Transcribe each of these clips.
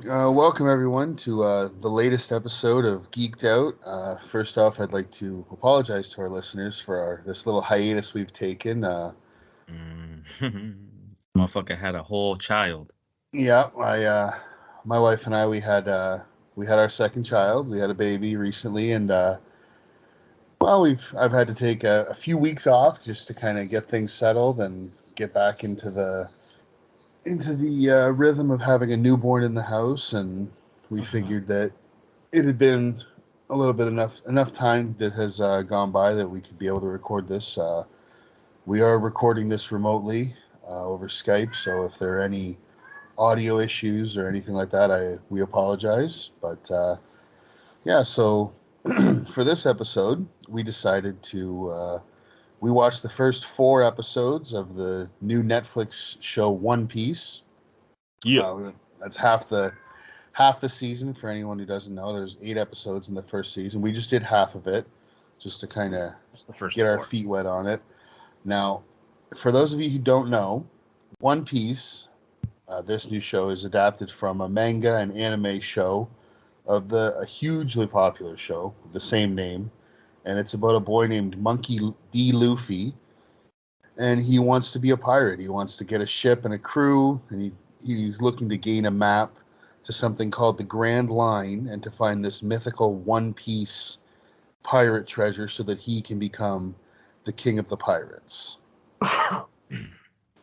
Welcome everyone to the latest episode of Geeked Out. First off, I'd like to apologize to our listeners for this little hiatus we've taken. Mm. Motherfucker had a whole child. Yeah, my wife and I, we had our second child. We had a baby recently, and I've had to take a few weeks off just to kind of get things settled and get back into the rhythm of having a newborn in the house. And we Mhm. figured that it had been a little bit enough time that has gone by that we could be able to record this. We are recording this remotely over Skype, so if there are any audio issues or anything like that, we apologize. But yeah, so for this episode, we decided to we watched the first four episodes of the new Netflix show One Piece. Yeah. That's half the season. For anyone who doesn't know, there's 8 episodes in the first season. We just did half of it, just to kind of That's the first get our four. feet wet on it. Now, for those of you who don't know, One Piece, this new show is adapted from a manga and anime show of a hugely popular show of the same name, and it's about a boy named Monkey D. Luffy, and he wants to be a pirate. He wants to get a ship and a crew, and he's looking to gain a map to something called the Grand Line and to find this mythical One Piece pirate treasure so that he can become the king of the pirates.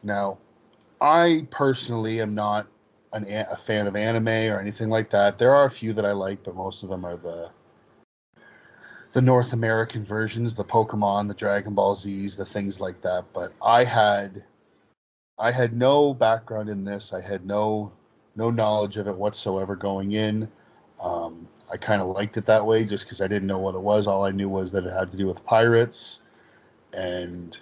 Now, I personally am not a fan of anime or anything like that. There are a few that I like, but most of them are the North American versions, the Pokemon, the Dragon Ball Z's, the things like that. But I had no background in this. I had no knowledge of it whatsoever going in. I kind of liked it that way just because I didn't know what it was. All I knew was that it had to do with pirates and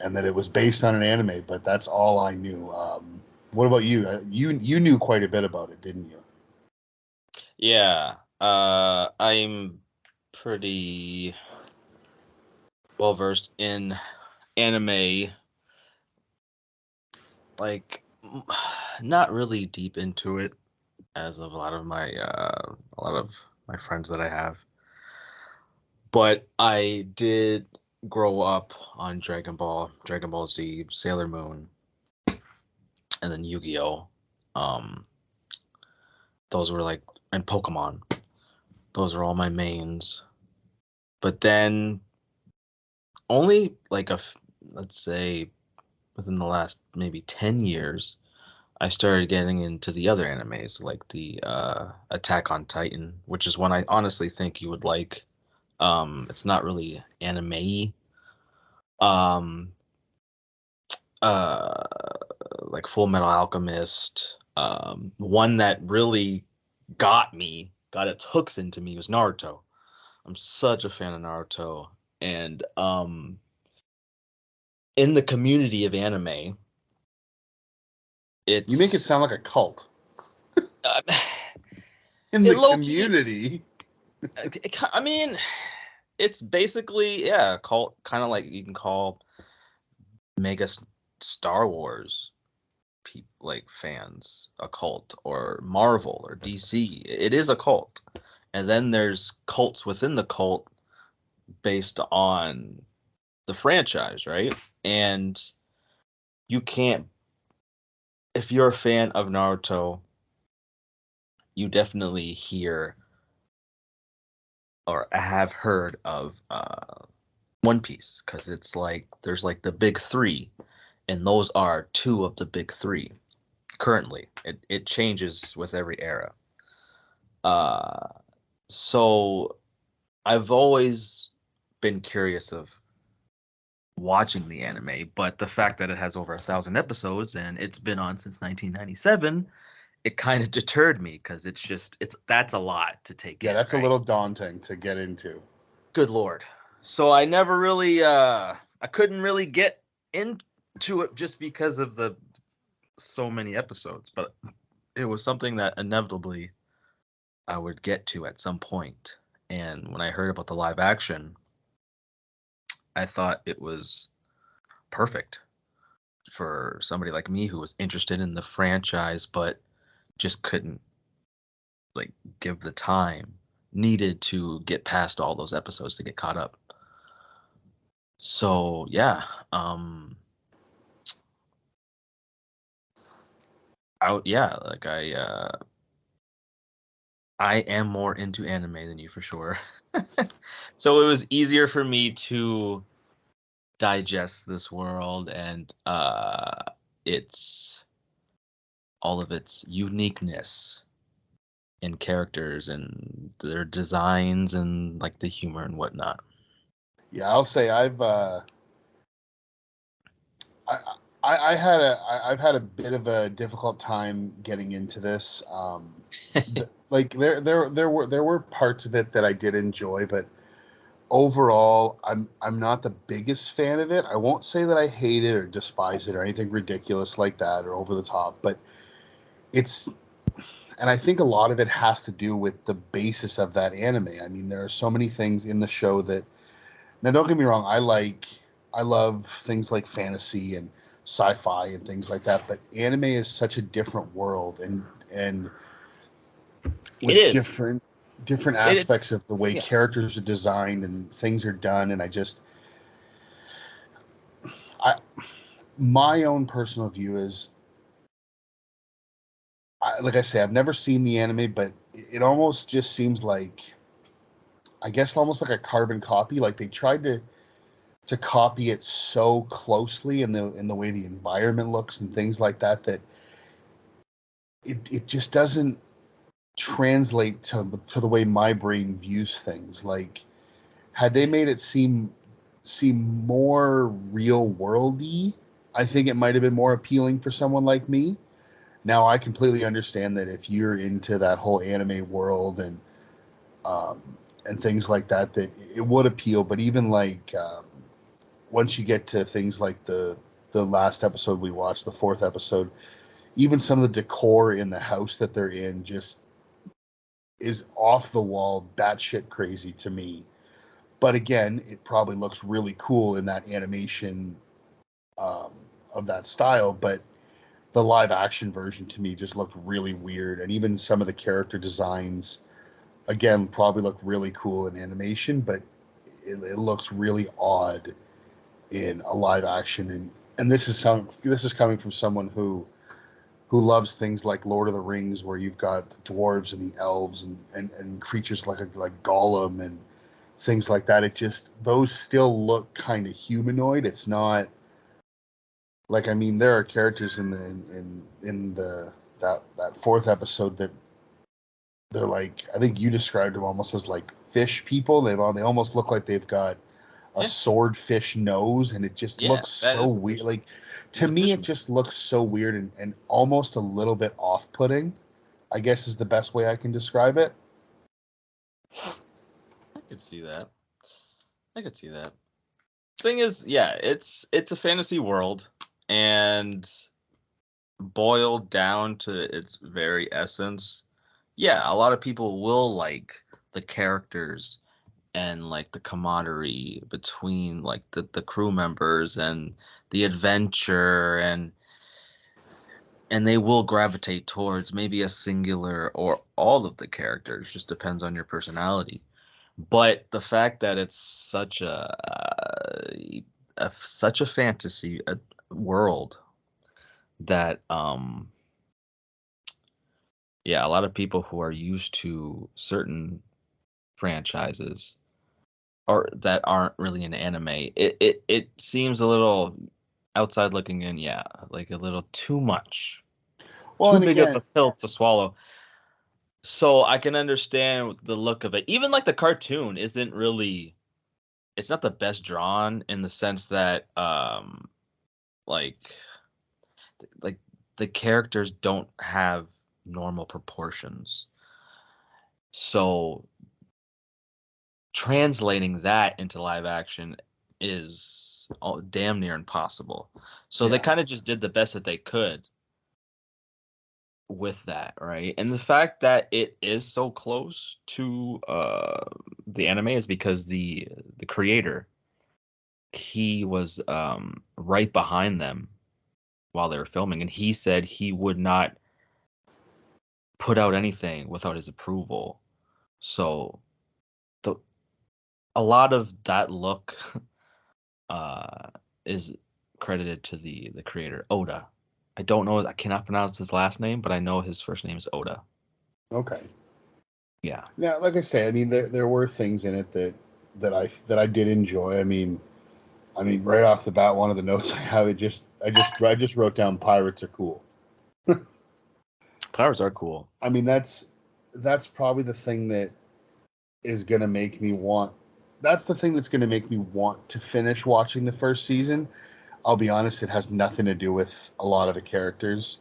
and that it was based on an anime. But that's all I knew. What about you? You knew quite a bit about it, didn't you? Yeah. I'm pretty well versed in anime. Like, not really deep into it, as of a lot of my friends that I have. But I did grow up on Dragon Ball Z, Sailor Moon, and then Yu-Gi-Oh. Um, those were like, and Pokemon. Those are all my mains. But then only like let's say within the last maybe 10 years, I started getting into the other animes like the Attack on Titan, which is one I honestly think you would like. It's not really anime. Um, uh, like Full Metal Alchemist. One that really got its hooks into me was Naruto. I'm such a fan of Naruto, and in the community of anime, You make it it's sound like a cult uh, in it the low key. community. I mean, it's basically yeah, cult kind of like you can call mega Star Wars like fans a cult or Marvel or DC. It is a cult, and then there's cults within the cult based on the franchise, right? And you can't if you're a fan of Naruto, you definitely hear or have heard of One Piece because it's like there's like the big three, and those are two of the big three currently. It changes with every era. Uh, so I've always been curious of watching the anime, but the fact that it has over 1,000 episodes and it's been on since 1997, it kind of deterred me because it's that's a lot to take Yeah, in, that's a right? little daunting to get into. Good lord. So I never really I couldn't really get into it just because of the so many episodes, but it was something that inevitably I would get to at some point. And when I heard about the live action, I thought it was perfect for somebody like me who was interested in the franchise but just couldn't. like give the time needed to get past all those episodes to get caught up. So yeah, I am more into anime than you for sure. So it was easier for me to digest this world and its all of its uniqueness in characters and their designs and like the humor and whatnot. Yeah, I'll say I, I've had a bit of a difficult time getting into this. Like there were parts of it that I did enjoy, but overall, I'm not the biggest fan of it. I won't say that I hate it or despise it or anything ridiculous like that or over the top, but it's and I think a lot of it has to do with the basis of that anime. I mean, there are so many things in the show that now don't get me wrong, I love things like fantasy and sci-fi and things like that, but anime is such a different world and It with is. different It aspects of the way yeah. characters are designed and things are done and I my own personal view is like I say I've never seen the anime, but it almost just seems like I guess almost like a carbon copy. Like they tried to copy it so closely in the way the environment looks and things like that that it just doesn't translate to the way my brain views things. Like had they made it seem more real worldy, I think it might have been more appealing for someone like me. Now I completely understand that if you're into that whole anime world um, and things like that, that it would appeal. But even like once you get to things like the last episode we watched, the fourth episode, even some of the decor in the house that they're in just is off the wall, batshit crazy to me. But again, it probably looks really cool in that animation um, of that style. But the live action version to me just looked really weird, and even some of the character designs, again, probably look really cool in animation, but it looks really odd in a live action. And this is coming from someone who loves things like Lord of the Rings, where you've got the dwarves and the elves and creatures like Gollum and things like that. It just those still look kind of humanoid. It's not like I mean there are characters in the that fourth episode that they're like I think you described them almost as like fish people. They almost look like they've got a Yeah. swordfish nose, and it just Yeah, looks that so is a weird. fish. Like He's to a me, it fisherman. just looks so weird and almost a little bit off-putting. I guess is the best way I can describe it. I could see that. I could see that. Thing is, yeah, it's a fantasy world, and boiled down to its very essence, yeah, a lot of people will like the characters and like the camaraderie between like the crew members and the adventure and they will gravitate towards maybe a singular or all of the characters, just depends on your personality. But the fact that it's such a fantasy world that yeah, a lot of people who are used to certain franchises or that aren't really an anime, it seems a little outside looking in, yeah, like a little too much, Well, too and big of again, a pill to swallow. So I can understand the look of it. Even like the cartoon isn't really, it's not the best drawn in the sense that like like the characters don't have normal proportions. So translating that into live action is damn near impossible. So they yeah. kind of just did the best that they could with that, right? And the fact that it is so close to the anime is because the creator, he was right behind them while they were filming, and he said he would not put out anything without his approval. So the a lot of that look uh, is credited to the creator Oda. I don't know. I cannot pronounce his last name, but I know his first name is Oda. Okay. Yeah. Now, like I say, I mean, there were things in it that I did enjoy. I mean, right off the bat, one of the notes I have, I just wrote down pirates are cool. Pirates are cool. I mean, that's probably the thing that is gonna make me want. That's the thing that's gonna make me want to finish watching the first season. I'll be honest; it has nothing to do with a lot of the characters.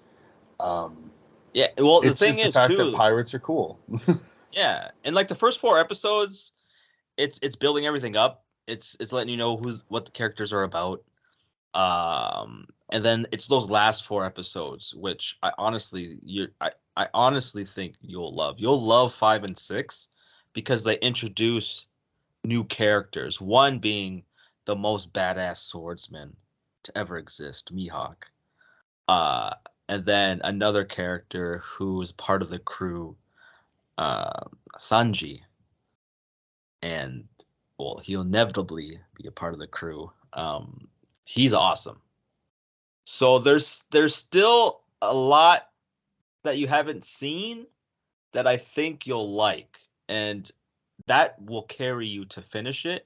Um, Yeah. Well, the it's thing just the is fact that too. pirates are cool. Yeah, and like the first 4 episodes, it's building everything up. It's letting you know what the characters are about. And then it's those last 4 episodes, which I honestly think you'll love. You'll love 5 and 6 because they introduce new characters. One being the most badass swordsman to ever exist, Mihawk. Uh, and then another character who's part of the crew, uh, Sanji, and well, he'll inevitably be a part of the crew. He's awesome. So there's still a lot that you haven't seen that I think you'll like, and that will carry you to finish it.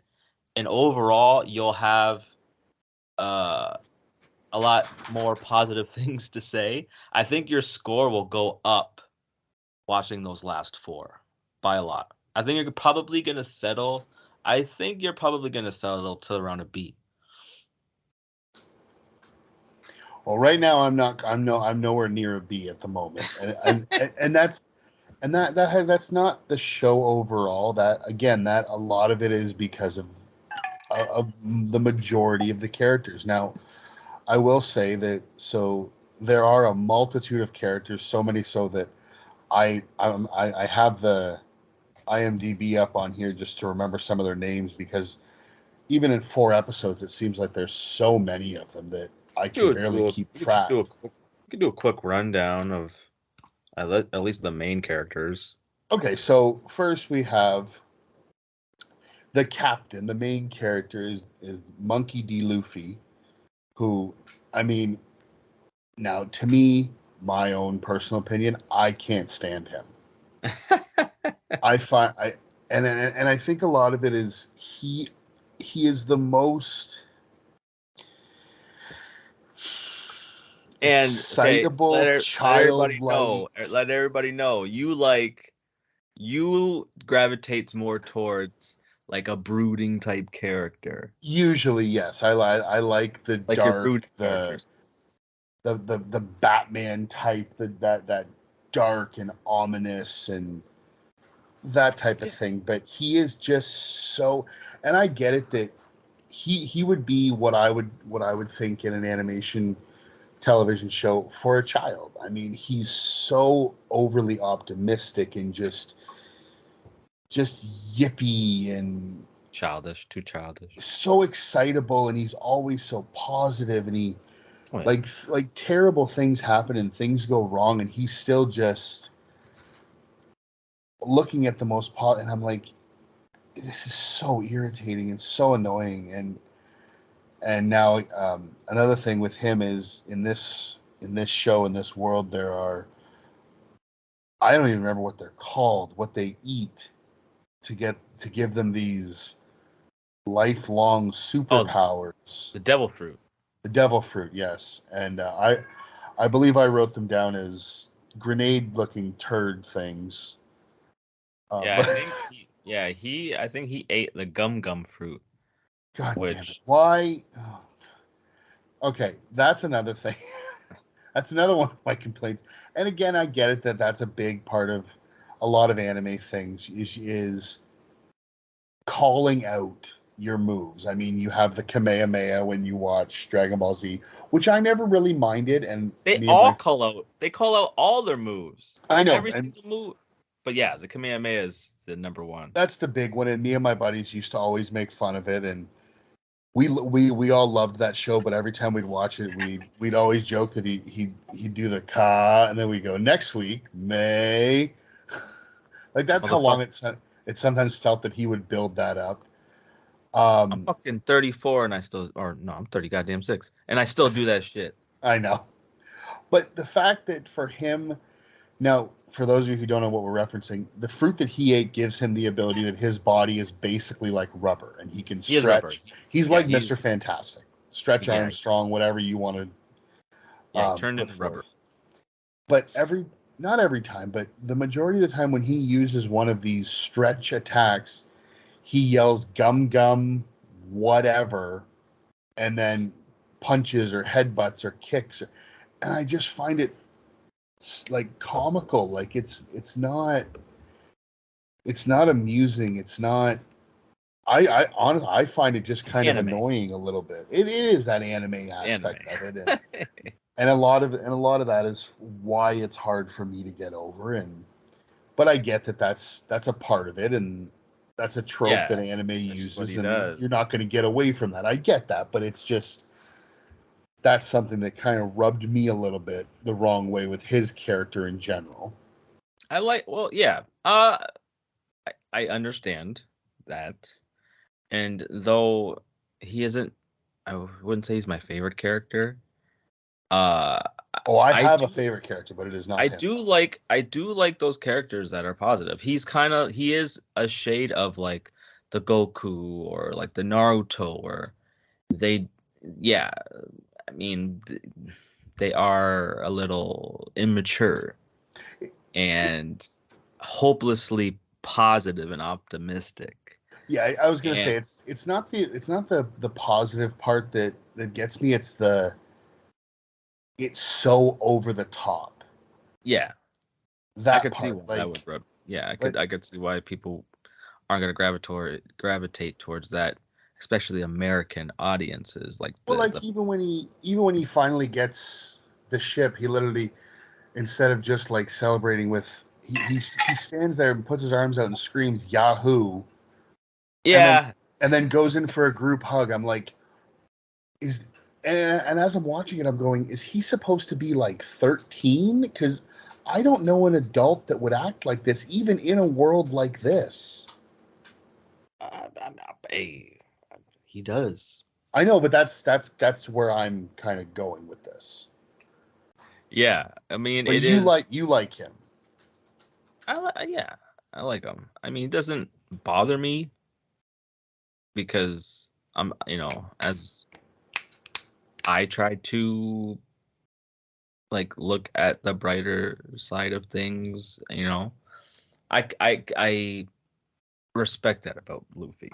And overall, you'll have uh, a lot more positive things to say. I think your score will go up watching those last 4 by a lot. I think you're probably gonna settle. I think you're probably gonna settle to around a B. Well, right now I'm not. I'm nowhere near a B at the moment, and that's not the show overall. That again, that a lot of it is because of the majority of the characters. Now, I will say that there are a multitude of characters, so many so that I have the IMDb up on here just to remember some of their names because even in 4 episodes, it seems like there's so many of them that I can barely keep You could just track. do a quick rundown of at least the main characters. Okay, so first we have the captain. The main character is Monkey D. Luffy, who, I mean, now to me, my own personal opinion, I can't stand him. I find I and I think a lot of it is he is the most And okay, excitable childlike. let everybody know you gravitates more towards like a brooding type character, Usually, yes, I like the like your dark, brooding characters. the Batman type, that dark and ominous and that type of Yeah. thing. But he is just so, and I get it that he would be what I would think in an animation television show for a child. I mean, he's so overly optimistic and just yippy and Childish, too childish. so excitable, and he's always so positive, and he Oh yeah. like terrible things happen and things go wrong, and he's still just looking at the most and I'm like, this is so irritating and so annoying. And now another thing with him is in this show, in this world, there are, I don't even remember what they're called, what they eat to give them these lifelong Oh, superpowers. the devil fruit. The devil fruit, yes. And I believe I wrote them down as grenade-looking turd things. Yeah, But I think he ate the gum fruit, God damn it, which why? Oh, okay, that's another thing. That's another one of my complaints. And again, I get it that that's a big part of a lot of anime things is calling out your moves. I mean, you have the Kamehameha when you watch Dragon Ball Z, which I never really minded, and me and my they call out all their moves. I know, Every and single move. But yeah, the Kamehameha is the number one. that's the big one. And me and my buddies used to always make fun of it, We all loved that show, but every time we'd watch it, we'd always joke that he'd do the ka, and then we go next week May. Like that's how long it sometimes felt that he would build that up. I'm fucking 34 and I'm 30 goddamn 6 and I still do that shit. I know. But the fact that for him, now, for those of you who don't know what we're referencing, the fruit that he ate gives him the ability that his body is basically like rubber and he can stretch. He's like Mr. Fantastic. Stretch Armstrong, whatever you want to he turned into rubber. But not every time, but the majority of the time when he uses one of these stretch attacks, he yells gum gum whatever and then punches or headbutts or kicks, and I just find it like comical. Like it's not amusing. It's not. I honestly I find it just kind of annoying a little bit. It is that anime aspect of it, and a lot of that is why it's hard for me to get over. But I get that that's a part of it, and that's a trope that anime uses, and you're not going to get away from that. I get that, but it's just that's something that kind of rubbed me a little bit the wrong way with his character in general. I understand that, and though he isn't, I wouldn't say he's my favorite character. I have a favorite character, but it is not. I do like those characters that are positive. He is a shade of like the Goku or like the Naruto, or they they are a little immature and hopelessly positive and optimistic. Yeah, I was gonna say it's not the positive part that gets me. It's so over the top. Yeah, that I could part, see why that would rub. Yeah, I could see why people aren't gonna gravitate towards that, especially American audiences. Like even when he finally gets the ship, he literally, instead of just like celebrating with, he stands there and puts his arms out and screams Yahoo. Yeah. And then goes in for a group hug. I'm like, and as I'm watching it, I'm going, is he supposed to be like 13? Because I don't know an adult that would act like this, even in a world like this. He does. I know, but that's where I'm kind of going with this. Yeah, I mean, but you like him. I like him. I mean, it doesn't bother me because I'm, as I try to like look at the brighter side of things, I respect that about Luffy.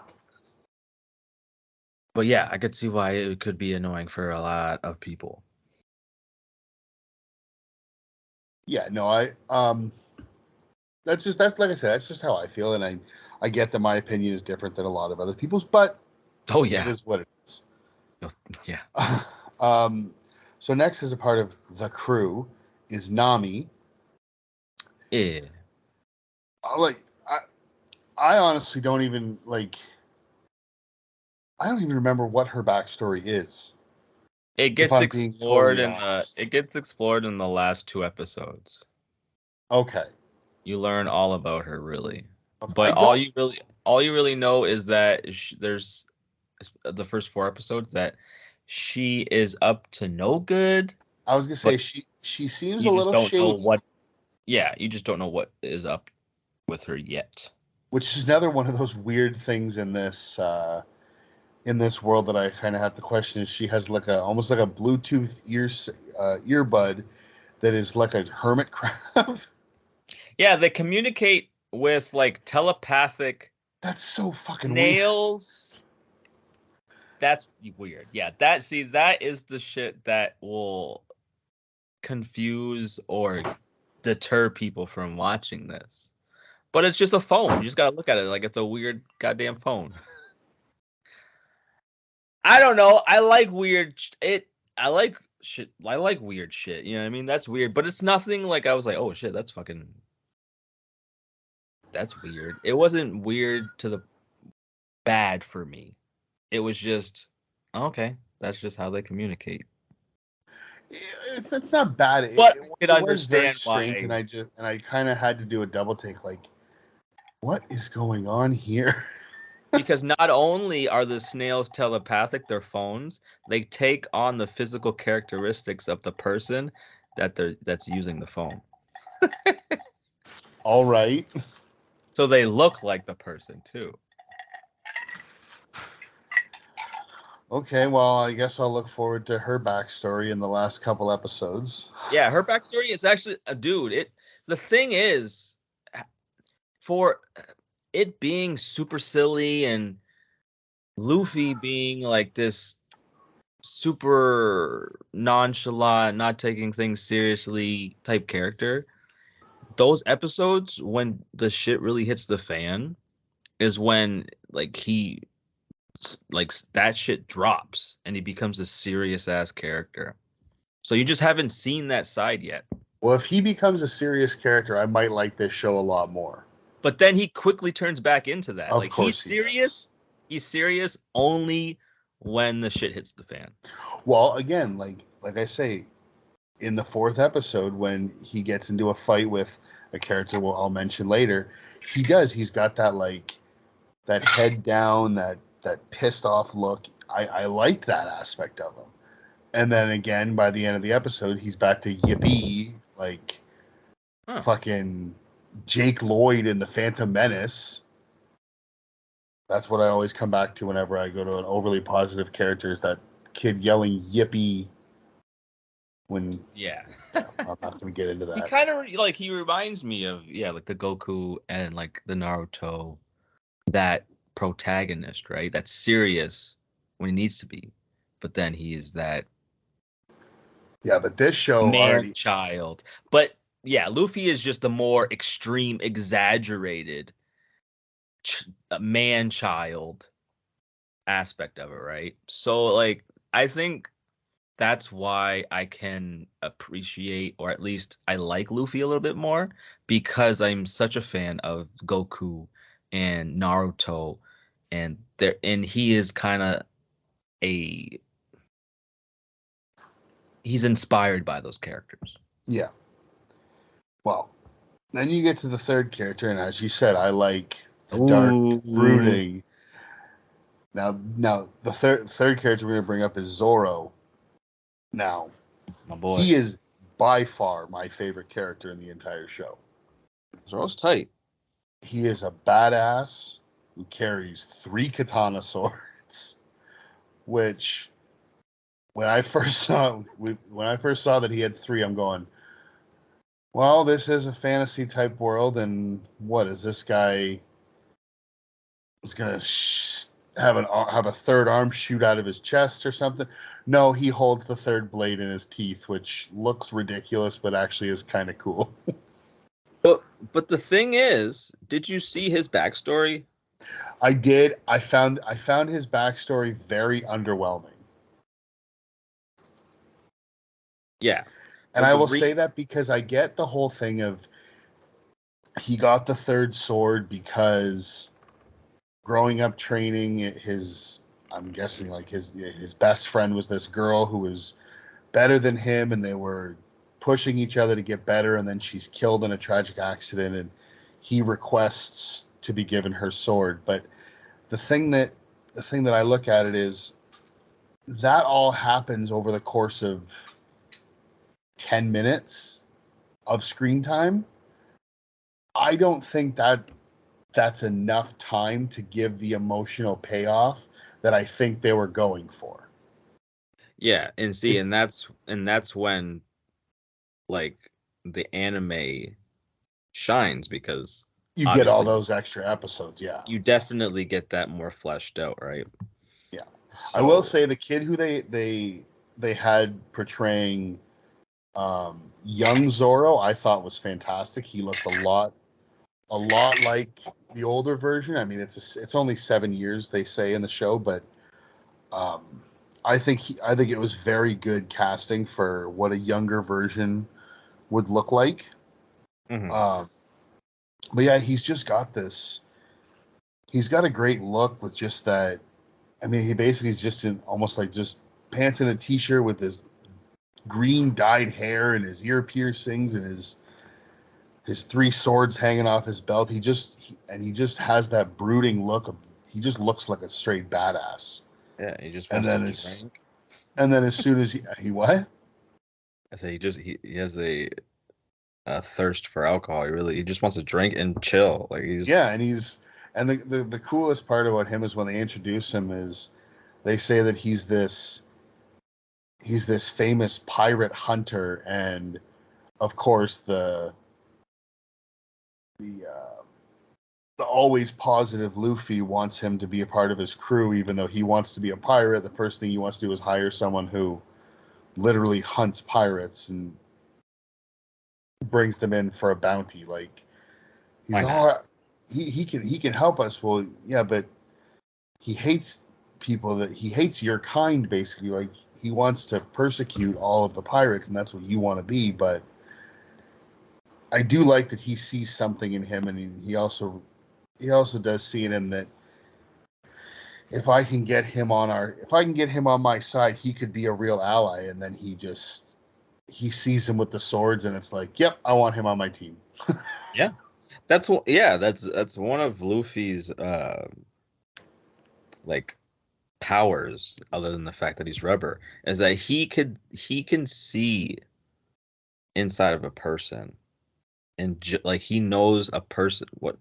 But yeah, I could see why it could be annoying for a lot of people. Yeah, no, that's like I said, that's just how I feel, and I get that my opinion is different than a lot of other people's, but it is what it is. Yeah. So next, as a part of the crew, is Nami. Yeah. I honestly don't even I don't even remember what her backstory is. It gets explored in the last 2 episodes. Okay. You learn all about her, really. Okay. But all you really know is that there's the first 4 episodes that she is up to no good. I was gonna say she seems a little shady. You just don't know what is up with her yet. Which is another one of those weird things in this world that I kind of have to question. Is she has like almost like a Bluetooth earbud that is like a hermit crab. Yeah, they communicate with like telepathic. That's so fucking nails. Weird. That's weird. Yeah, that is the shit that will confuse or deter people from watching this. But it's just a phone. You just gotta look at it like it's a weird goddamn phone. I don't know. I like weird shit. I like weird shit. You know what I mean? That's weird, but it's nothing like I was like, oh shit, that's weird. It wasn't weird to the bad for me. It was just Okay, that's just how they communicate. It's not bad. But I could It was very understand strange, why, and I kind of had to do a double take. Like, what is going on here? because not only are the snails telepathic, their phones, they take on the physical characteristics of the person that's using the phone. All right. So they look like the person too. Okay, well, I guess I'll look forward to her backstory in the last couple episodes. Yeah, her backstory is actually a dude. The thing is, for it being super silly and Luffy being like this super nonchalant, not taking things seriously type character, those episodes when the shit really hits the fan is when like that shit drops and he becomes a serious ass character. So you just haven't seen that side yet. Well, if he becomes a serious character, I might like this show a lot more. But then he quickly turns back into that. Of Like he's course he does. serious. He's serious only when the shit hits the fan. Well, again, like I say, in the fourth episode, when he gets into a fight with a character I'll mention later, he does. He's got that that head down, that pissed off look. I like that aspect of him. And then again, by the end of the episode, he's back to yippee, like Huh. fucking Jake Lloyd in the Phantom Menace. That's what I always come back to whenever I go to an overly positive character, is that kid yelling yippee when Yeah. I'm not going to get into He that. kind of like he reminds me of like the Goku and like the Naruto, that protagonist, right? That's serious when he needs to be, but then he is that Yeah, but this show man already. child. But yeah, Luffy is just the more extreme, exaggerated man child aspect of it, right? So like I think that's why I can appreciate, or at least I like Luffy a little bit more, because I'm such a fan of Goku and Naruto, and he is kind of a he's inspired by those characters. Yeah. Well, then you get to the third character, and as you said, I like the dark Ooh, brooding. Now the third character we're going to bring up is Zoro. Now, my boy. he is by far my favorite character in the entire show. Zoro's tight. He is a badass who carries 3 katana swords, which when I first saw that he had 3, I'm going, well, this is a fantasy type world, and what is this guy is gonna have a third arm shoot out of his chest or something? No, he holds the third blade in his teeth, which looks ridiculous, but actually is kind of cool. But the thing is, did you see his backstory? I did. I found his backstory very underwhelming. Yeah. And But I the will say that because I get the whole thing of he got the third sword because growing up training his, I'm guessing like his best friend was this girl who was better than him, and they were pushing each other to get better, and then she's killed in a tragic accident, and he requests to be given her sword. But the thing that I look at it is that all happens over the course of 10 minutes of screen time. I don't think that's enough time to give the emotional payoff that I think they were going for. Yeah, and see, It and that's when like the anime shines, because You get all obviously those extra episodes, yeah. you definitely get that more fleshed out, right? Yeah. I will So say the kid who they had portraying young Zorro, I thought was fantastic. He looked a lot like the older version. I mean, it's only 7 years they say in the show, but um, I think it was very good casting for what a younger version would look like. mhm. Um, but yeah, he's just got this. He's got a great look with just that. I mean, he basically is just in almost like just pants and a t-shirt with his green dyed hair and his ear piercings and his three swords hanging off his belt. He just has that brooding look of he just looks like a straight badass. Yeah, he just And wants to then drink. as soon as he what? I say he has a thirst for alcohol. He just wants to drink and chill. Like he's Yeah, and the coolest part about him is when they introduce him is they say that he's this famous pirate hunter, and of course the the always positive Luffy wants him to be a part of his crew, even though he wants to be a pirate. The first thing he wants to do is hire someone who literally hunts pirates and brings them in for a bounty. Like he's why not? he can help us. Well, yeah, but he hates people that he hates your kind basically. Like he wants to persecute all of the pirates, and that's what you want to be. But I do like that he sees something in him, and he also does see in him that if I can get him on my side, he could be a real ally. And then he sees him with the swords, and it's like, yep, I want him on my team. Yeah, that's one of Luffy's like powers, other than the fact that he's rubber, is that he can see inside of a person, and like he knows a person what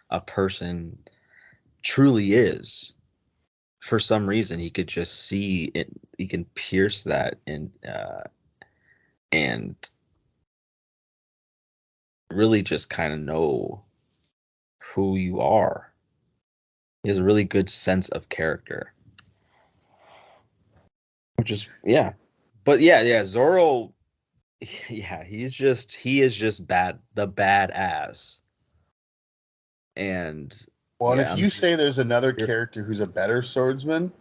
a person truly is. For some reason, he could just see it. He can pierce that and really just kind of know who you are. He has a really good sense of character, which is yeah. But yeah, Zoro, yeah, he is just the badass. And Well, and yeah, if I you mean, say there's another character who's a better swordsman,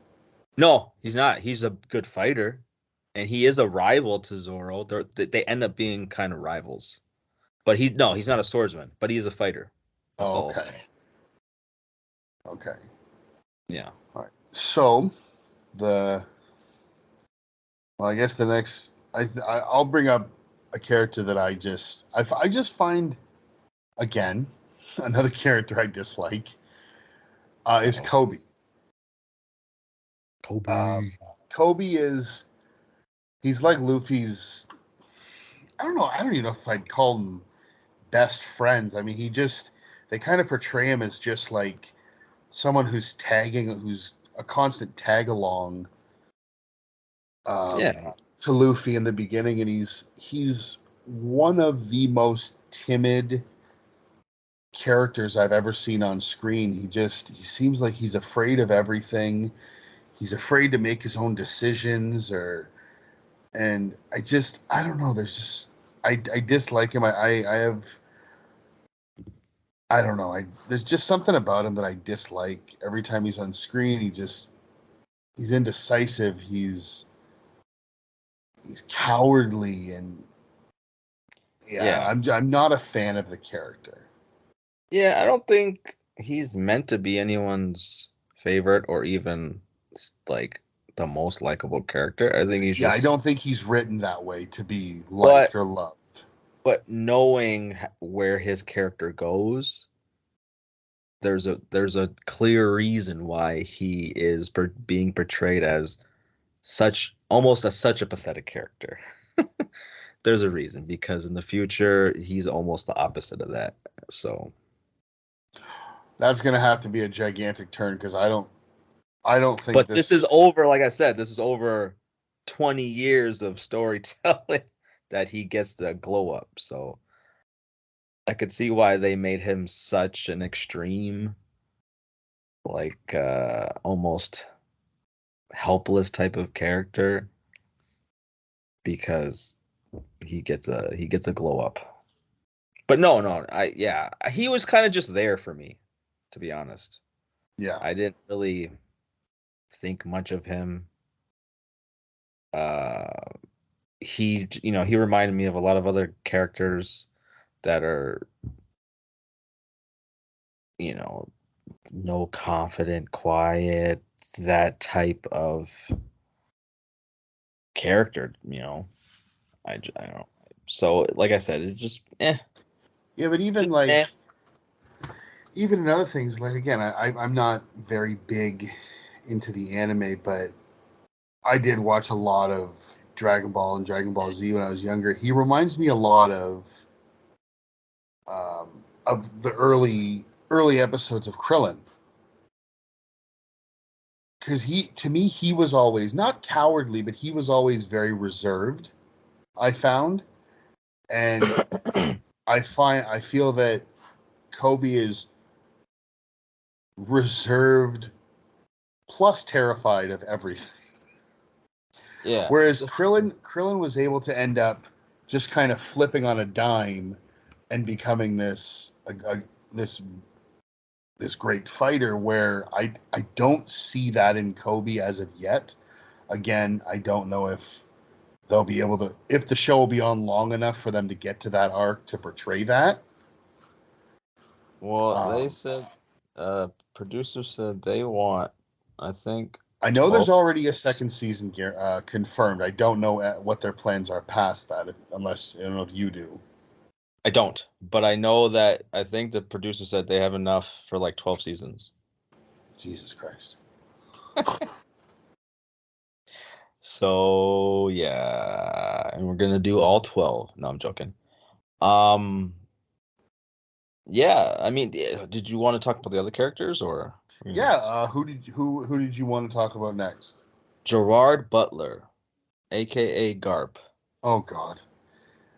no, he's not. He's a good fighter, and he is a rival to Zoro. They end up being kind of rivals. But he's not a swordsman, but he is a fighter. That's oh, all I'll okay, say. okay, Yeah. all right. So the well, I guess the next I'll bring up a character that I just find again another character I dislike is Uh-oh. Kobe. Um, Kobe. Kobe is he's like Luffy's. I don't know. I don't even know if I'd call him best friends. I mean, they kind of portray him as just like someone who's a constant tag along um, Yeah. to Luffy in the beginning, and he's one of the most timid characters I've ever seen on screen. He seems like he's afraid of everything. He's afraid to make his own decisions and I don't know. I dislike him. I have I don't know. There's just something about him that I dislike. Every time he's on screen, he's indecisive. He's cowardly, and yeah, Yeah. I'm not a fan of the character. Yeah, I don't think he's meant to be anyone's favorite or even like the most likable character. I think he's Yeah, I just don't think he's written that way to be liked but or loved. but knowing where his character goes, there's a clear reason why he is being portrayed as such a pathetic character. There's a reason, because in the future he's almost the opposite of that. So, That's gonna have to be a gigantic turn because I don't think but this is this. over. Like I said, this is over 20 years of storytelling that he gets the glow up. So I could see why they made him such an extreme, like almost helpless type of character, because he gets a glow up. But no, he was kind of just there for me, to be honest. Yeah, I didn't really think much of him. Uh, he reminded me of a lot of other characters that are, you know, no confident, quiet, that type of character. I don't know. So like I said, it's just Yeah, but even just eh. even in other things, like again, I'm not very big into the anime, but I did watch a lot of Dragon Ball and Dragon Ball Z when I was younger. He reminds me a lot of the early episodes of Krillin, because to me he was always not cowardly, but he was always very reserved. I found, and I feel that Kobe is reserved plus terrified of everything. Yeah, Whereas Krillin was able to end up just kind of flipping on a dime and becoming this this great fighter. Where I don't see that in Kobe as of yet. Again, I don't know if they'll be able to, if the show will be on long enough for them to get to that arc to portray that. well, they Um, said, producers said they want, I think, I know there's 12 already a seasons. second season confirmed. I don't know what their plans are past that, unless I don't know if you do. I don't, but I know that I think the producer said they have enough for like 12 seasons. Jesus Christ. So yeah, and we're gonna do all 12. No, I'm joking. Um, yeah, I mean, did you want to talk about the other characters or Yeah. Who did you want to talk about next? Gerard Butler, aka Garp? Oh God.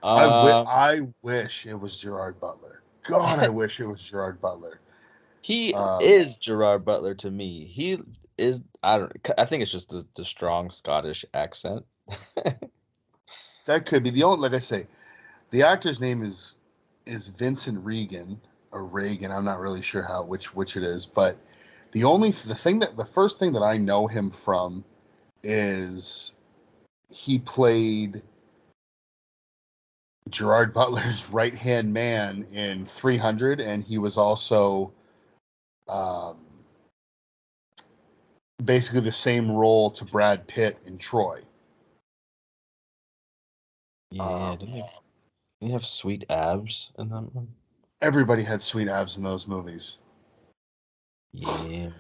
Um, I wish it was Gerard Butler. God, I wish it was Gerard Butler. he Um, is Gerard Butler to me. He is. I don't. I think it's just the strong Scottish accent. that could be the only. Like I say, the actor's name is Vincent Regan or Reagan. I'm not really sure which it is, but the first thing that I know him from is he played Gerard Butler's right hand man in 300, and he was also um, basically the same role to Brad Pitt in Troy. Yeah, Um, didn't he have sweet abs in that one? Everybody had sweet abs in those movies. Yeah.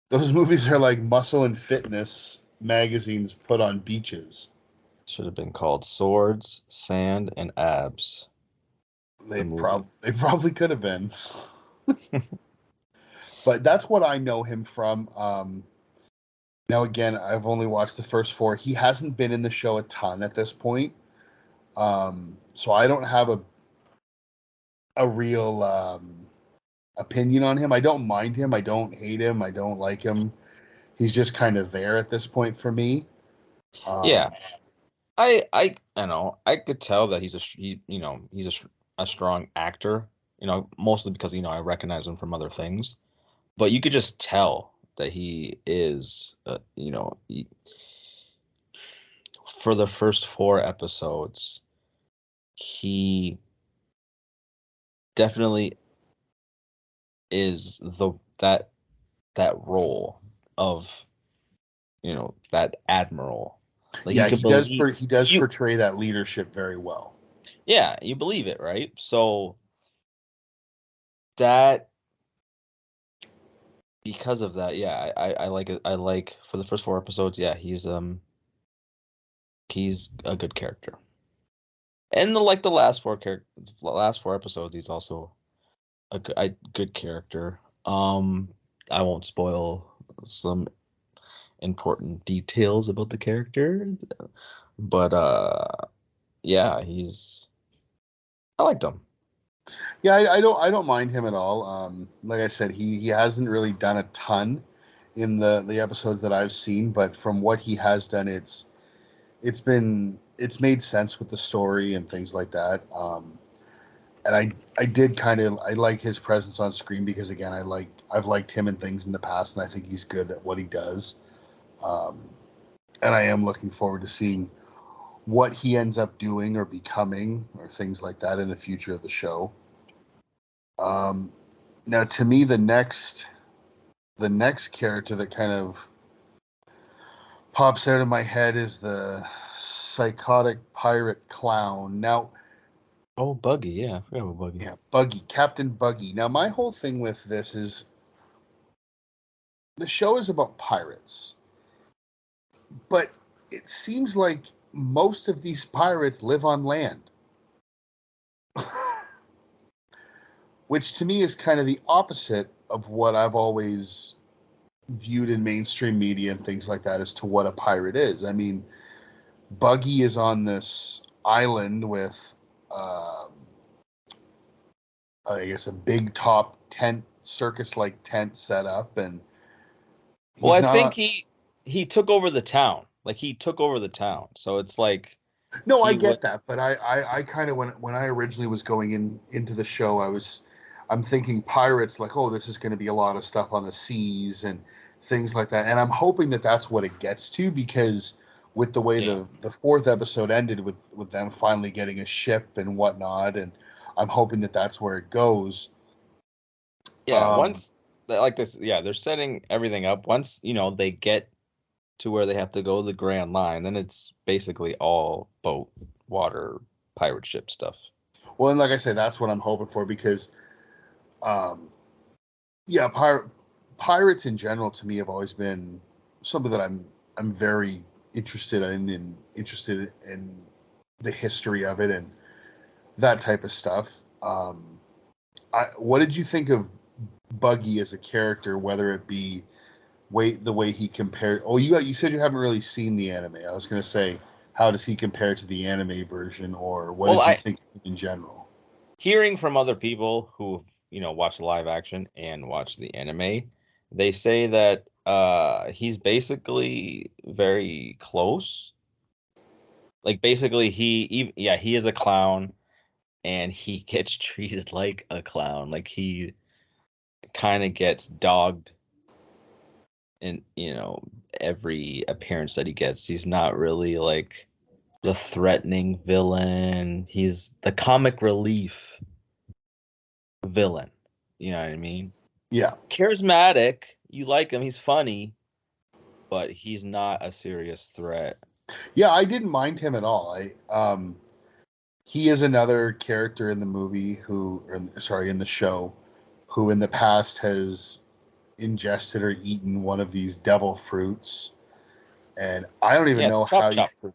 Those movies are like muscle and fitness magazines put on beaches. Should have been called Swords, Sand, and Abs, the movie. They probably could have been, but that's what I know him from. Now again, I've only watched the first four. He hasn't been in the show a ton at this point, so I don't have a real opinion on him. I don't mind him. I don't hate him. I don't like him. He's just kind of there at this point for me. Yeah, Um, I know. I could tell that he's a strong actor. Mostly because I recognize him from other things. But you could just tell that he is, for the first four episodes, he definitely is that role of that admiral. Like you yeah, could believe He does you, portray that leadership very well. yeah, you believe it, right? So that because of that, yeah, I like it. I like for the first four episodes, yeah, he's a good character. And the last four episodes, he's also a good character. I won't spoil some important details about the character, but yeah, I liked him. Yeah, I don't mind him at all. Like I said, he hasn't really done a ton in the episodes that I've seen, but from what he has done, it's made sense with the story and things like that. And I did kind of I like his presence on screen because again I've liked him in things in the past, and I think he's good at what he does. Um, and I am looking forward to seeing what he ends up doing or becoming or things like that in the future of the show. Um, Now, to me, the next character that kind of pops out of my head is the psychotic pirate clown. Now, Oh, Buggy, yeah, I forgot about Buggy. yeah, Buggy, Captain Buggy. Now, my whole thing with this is the show is about pirates, but it seems like most of these pirates live on land, which to me is kind of the opposite of what I've always viewed in mainstream media and things like that as to what a pirate is. I mean, Buggy is on this island with, uh, I guess, a big top tent, circus-like tent set up, and Well, he's I not think on. he took over the town. Like he took over the town. So it's like No, I he get was that, but I kind of when I originally was going into the show, I'm thinking pirates like, oh, this is going to be a lot of stuff on the seas and things like that, and I'm hoping that that's what it gets to because with the way yeah. the fourth episode ended with them finally getting a ship and whatnot, and I'm hoping that that's where it goes. Yeah, Um, once like this, yeah, they're setting everything up. Once, they get to where they have to go the Grand Line, then it's basically all boat, water, pirate ship stuff. well, and like I said, that's what I'm hoping for because, um, yeah, pirates in general to me have always been something that I'm very interested in and interested in the history of it and that type of stuff. What did you think of Buggy as a character? Whether it be the way he compared. Oh, you said you haven't really seen the anime. I was going to say, how does he compare to the anime version, or what Well, did you I think in general? hearing from other people who watched the live action and watched the anime, they say that he's basically very close. Like basically he is a clown and he gets treated like a clown. Like he kind of gets dogged in, every appearance that he gets. He's not really like the threatening villain. He's the comic relief villain. You know what I mean? Yeah, Charismatic. You like him. He's funny, but he's not a serious threat. yeah, I didn't mind him at all. He is another character in the movie sorry, in the show, who in the past has ingested or eaten one of these devil fruits, and I don't even Yeah, it's know chop how you. chop fruit.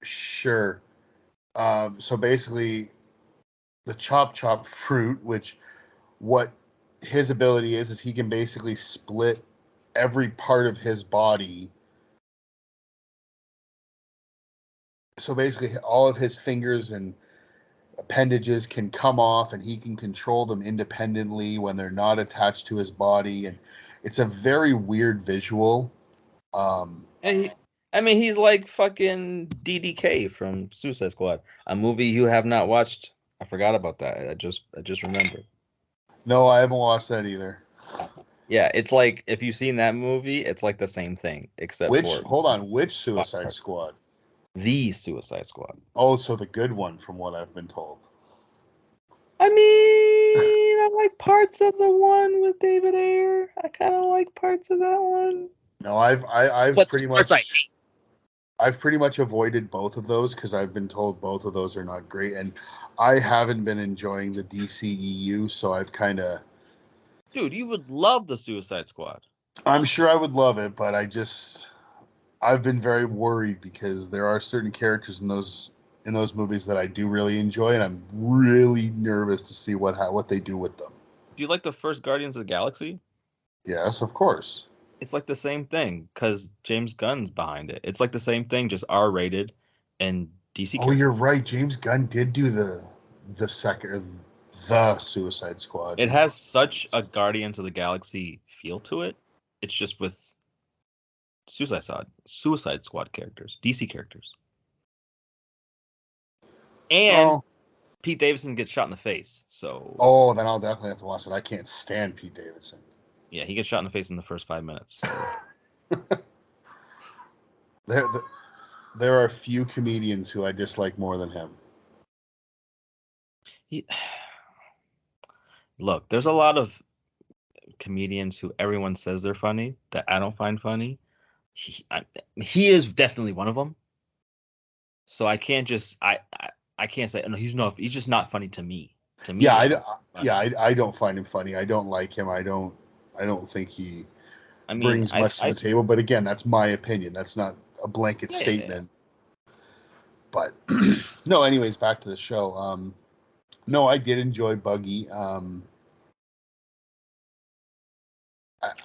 Sure. So basically, the chop fruit, which what his ability is he can basically split every part of his body. So basically, all of his fingers and appendages can come off, and he can control them independently when they're not attached to his body. And it's a very weird visual. Um, And I mean, he's like fucking DDK from Suicide Squad, a movie you have not watched. I forgot about that. I just remembered. no, I haven't watched that either. Yeah, it's like if you've seen that movie, it's like the same thing, except Which, for hold on, which Suicide Squad? the Suicide Squad. Oh, so the good one, from what I've been told. I mean, I like parts of the one with David Ayer. I kind of like parts of that one. No, I've But pretty there's parts I much I've pretty much avoided both of those because I've been told both of those are not great, and I haven't been enjoying the DCEU, so I've kind of. Dude, you would love the Suicide Squad. I'm sure I would love it, but I've been very worried because there are certain characters in those movies that I do really enjoy, and I'm really nervous to see what they do with them. Do you like the first Guardians of the Galaxy? Yes, of course. It's like the same thing because James Gunn's behind it. It's like the same thing, just R-rated and DC Oh, you're characters. right. James Gunn did do the second the Suicide Squad. It has such a Guardians of the Galaxy feel to it. It's just with Suicide Squad characters, DC characters. And Oh, Pete Davidson gets shot in the face. So, then I'll definitely have to watch it. I can't stand Pete Davidson. yeah, he gets shot in the face in the first 5 minutes. So, There, there are few comedians who I dislike more than him. he, Look, there's a lot of comedians who everyone says they're funny that I don't find funny. He is definitely one of them. So I can't just I can't say no. He's just not funny to me. To Yeah, me, I don't find him funny. I don't find him funny. I don't like him. I don't think he I mean, brings much to the table. But again, that's my opinion. That's not a blanket statement. But no, anyways, back to the show. No, I did enjoy Buggy.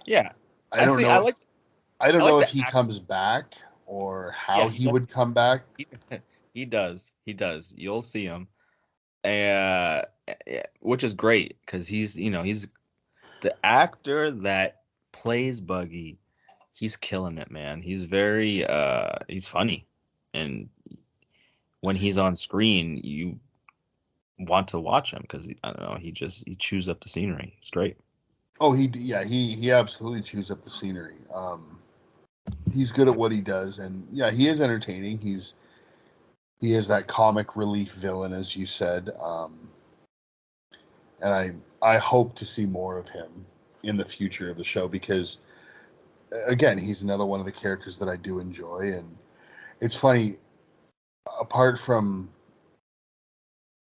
Yeah, I don't know. I don't I like know if the he act. comes back or Yeah, how he would come back. He, he does. He does. You'll see him. Which is great because he's the actor that plays Buggy. He's killing it, man. He's funny, and when he's on screen, you want to watch him because I don't know, he chews up the scenery. It's great. Oh, he absolutely chews up the scenery. He's good at what he does, and yeah, he is entertaining. He is that comic relief villain, as you said, and I hope to see more of him in the future of the show because again, he's another one of the characters that I do enjoy, and it's funny. Apart from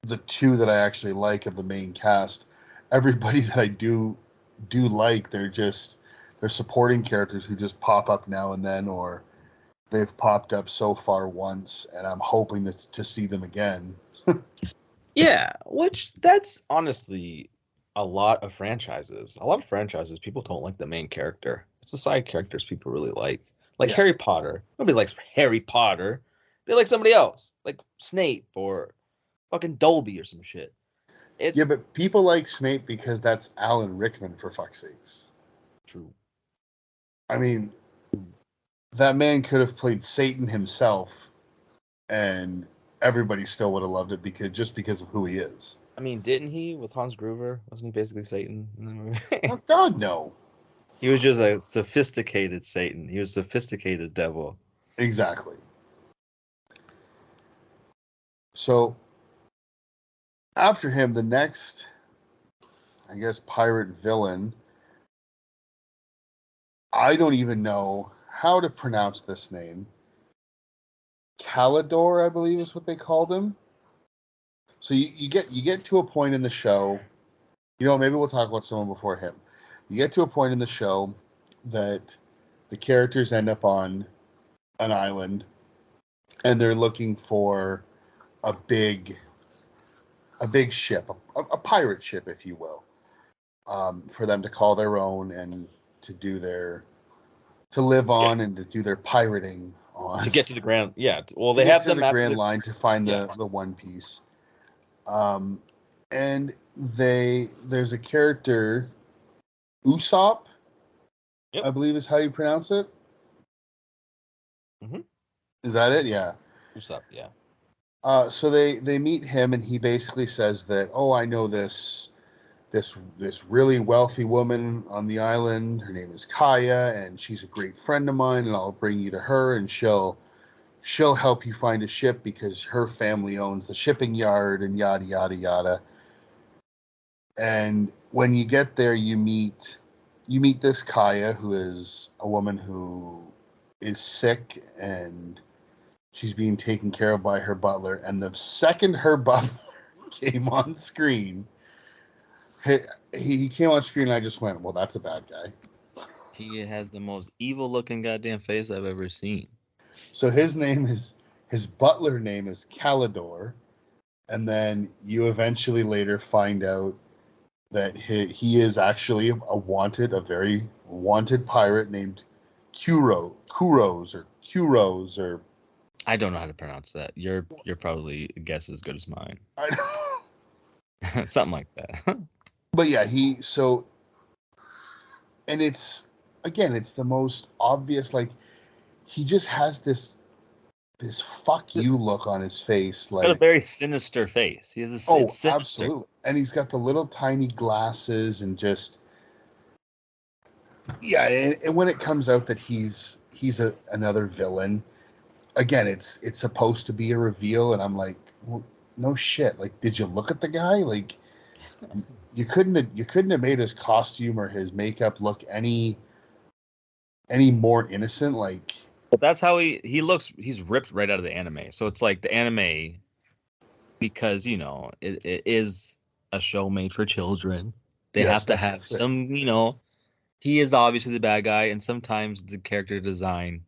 the two that I actually like of the main cast, everybody that I do like, they're supporting characters who just pop up now and then, or they've popped up so far once, and I'm hoping to see them again. Yeah, which that's honestly a lot of franchises. A lot of franchises, people don't like the main character. It's the side characters people really like. Like Yeah, Harry Potter. Nobody likes Harry Potter. They like somebody else, like Snape or fucking Dolby or some shit. yeah, It's but people like Snape because that's Alan Rickman, for fuck's sakes. true. I mean, that man could have played Satan himself, and everybody still would have loved it because of who he is. I mean, didn't he with Hans Gruber? Wasn't he basically Satan in the movie? Oh God, no. He was just a sophisticated Satan. He was a sophisticated devil. Exactly. So after him, the next, I guess, pirate villain. I don't even know how to pronounce this name. Calidor, I believe, is what they called him. So you get to a point in the show. Maybe we'll talk about someone before him. You get to a point in the show that the characters end up on an island, and they're looking for a big ship, a pirate ship, if you will, for them to call their own and to do to live Yeah. on and to do their pirating on. To get to the grand, yeah. Well, To they get have to them the after Grand the Line to find yeah. the One Piece. And there's a character, Usopp, Yep. I believe is how you pronounce it. Mm-hmm. Is that it? Yeah. Who's up? Yeah. So they meet him, and he basically says that, oh, I know this really wealthy woman on the island. Her name is Kaya, and she's a great friend of mine, and I'll bring you to her, and she'll help you find a ship because her family owns the shipping yard, and yada yada yada. And when you get there, you meet this Kaya, who is a woman who is sick, and she's being taken care of by her butler. And the second her butler came on screen, he, he came on screen, and I just went, well, that's a bad guy. He has the most evil looking goddamn face I've ever seen. So his butler name is Calidor, and then you eventually later find out that he is actually a very wanted pirate named Kuros or I don't know how to pronounce that. You're probably a guess as good as mine. I, Something like that. but yeah, and it's again, it's the most obvious. Like he just has this fuck you look on his face, Got a like, very sinister face. It's oh, sinister. absolutely. And he's got the little tiny glasses and just yeah. And when it comes out that he's another villain, again, it's supposed to be a reveal, and I'm like, well, no shit. Like, did you look at the guy? Like, you couldn't have made his costume or his makeup look any more innocent. Like, But that's how he looks. He's ripped right out of the anime. So it's like the anime, because it is a show made for children. They yes, have to that's the have thing. some. He is obviously the bad guy, and sometimes the character design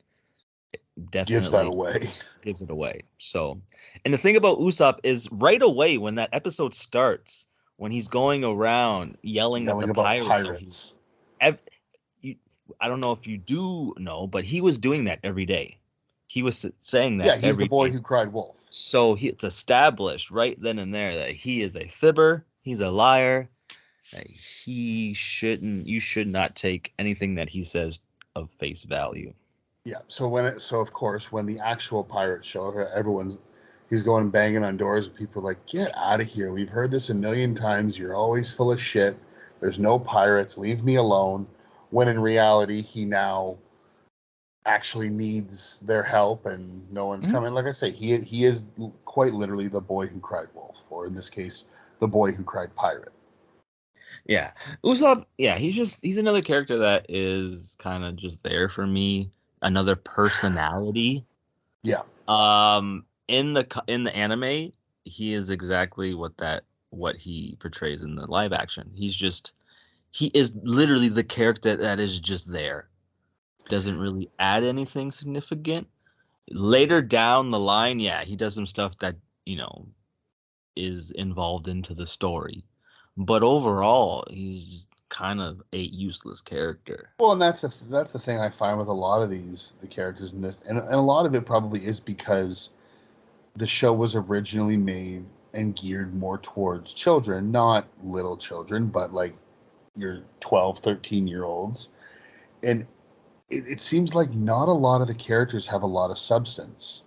Gives that definitely away. gives it away. So, and the thing about Usopp is right away when that episode starts, when he's going around yelling that the Yelling about pirates are here. pirates. You, I don't know if you do know, but he was doing that every day. He was saying Yeah, that he's the every boy day. who cried wolf. So it's established right then and there that he is a fibber, he's a liar, that you should not take anything that he says of face value. Yeah. So of course when the actual pirates show up, he's going banging on doors and people are like, get out of here. We've heard this a million times. You're always full of shit. There's no pirates. Leave me alone. When in reality, he now actually needs their help and no one's Mhm. coming. Like I say, he is quite literally the boy who cried wolf, or in this case, the boy who cried pirate. Yeah. Usopp, yeah, he's another character that is kind of just there for me. Another personality. Yeah. In the anime, he is exactly what he portrays in the live action. He is literally the character that is just there. Doesn't really add anything significant. Later down the line, yeah, he does some stuff that, is involved into the story. But overall, he's kind of a useless character. Well, and that's the thing I find with a lot of the characters in this, and a lot of it probably is because the show was originally made and geared more towards children, not little children, but like your 12, 13-year olds. And it seems like not a lot of the characters have a lot of substance.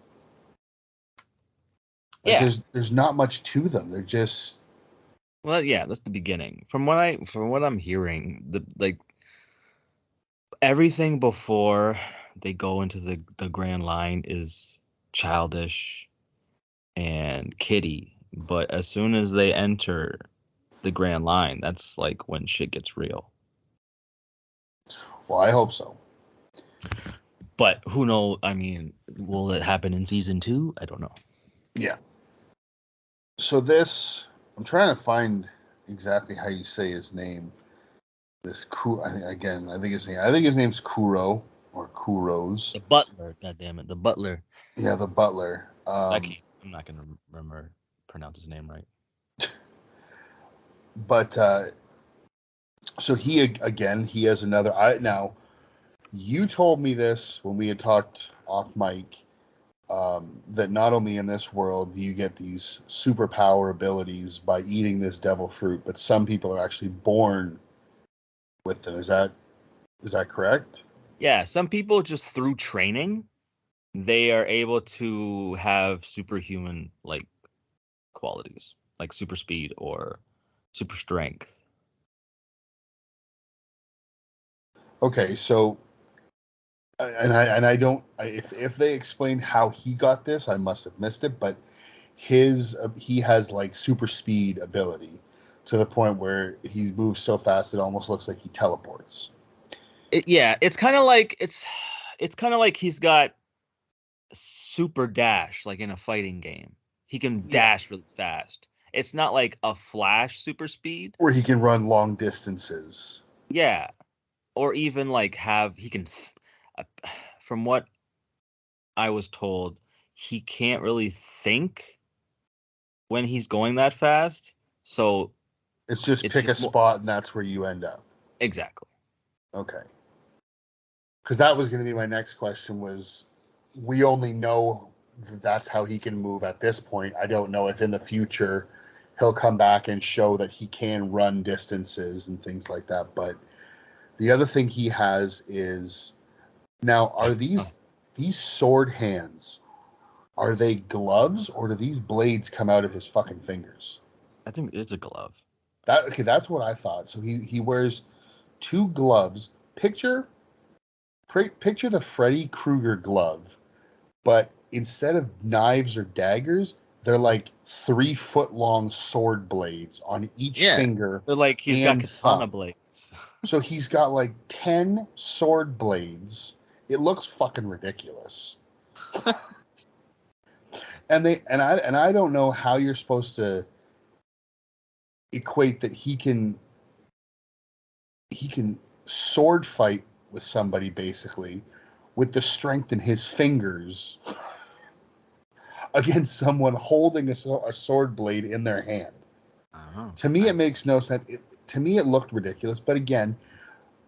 Like Yeah. there's not much to them. They're just Well, yeah, that's the beginning. From what I'm hearing, the everything before they go into the Grand Line is childish and kiddie, but as soon as they enter the Grand Line, that's like when shit gets real. well, I hope so. But who knows? I mean, will it happen in season 2? I don't know. Yeah. So this, I'm trying to find exactly how you say his name. This I think again, I think his name's Kuro or Kuros. The butler, god damn it, the butler. Yeah, the butler. I'm not gonna remember pronounce his name right. But so he has another. Now you told me this when we had talked off mic. That not only in this world do you get these superpower abilities by eating this devil fruit, but some people are actually born with them. Is that correct? Yeah, some people just through training, they are able to have superhuman like qualities, like super speed or super strength. Okay, so I don't if they explained how he got this, I must have missed it. But he has like super speed ability to the point where he moves so fast it almost looks like he teleports. Yeah, it's kind of like he's got super dash like in a fighting game. He can Yeah, dash really fast. It's not like a flash super speed. where he can run long distances. Yeah, or even like uh, from what I was told, he can't really think when he's going that fast. So It's just it's pick a just more spot and that's where you end up. exactly. Okay. Because that was going to be my next question was we only know that's how he can move at this point. I don't know if in the future he'll come back and show that he can run distances and things like that. But the other thing he has is now are Oh, these sword hands, are they gloves or do these blades come out of his fucking fingers? I think it's a glove. That's what I thought. So he wears two gloves. Picture the Freddy Krueger glove, but instead of knives or daggers, They're like 3-foot long sword blades on each finger they're like he's got and katana thumb. blades. So he's got like 10 sword blades. It looks fucking ridiculous. And I don't know how you're supposed to equate that he can sword fight with somebody basically with the strength in his fingers against someone holding a sword blade in their hand. I don't know. To me, it makes no sense. To me, it looked ridiculous. But again,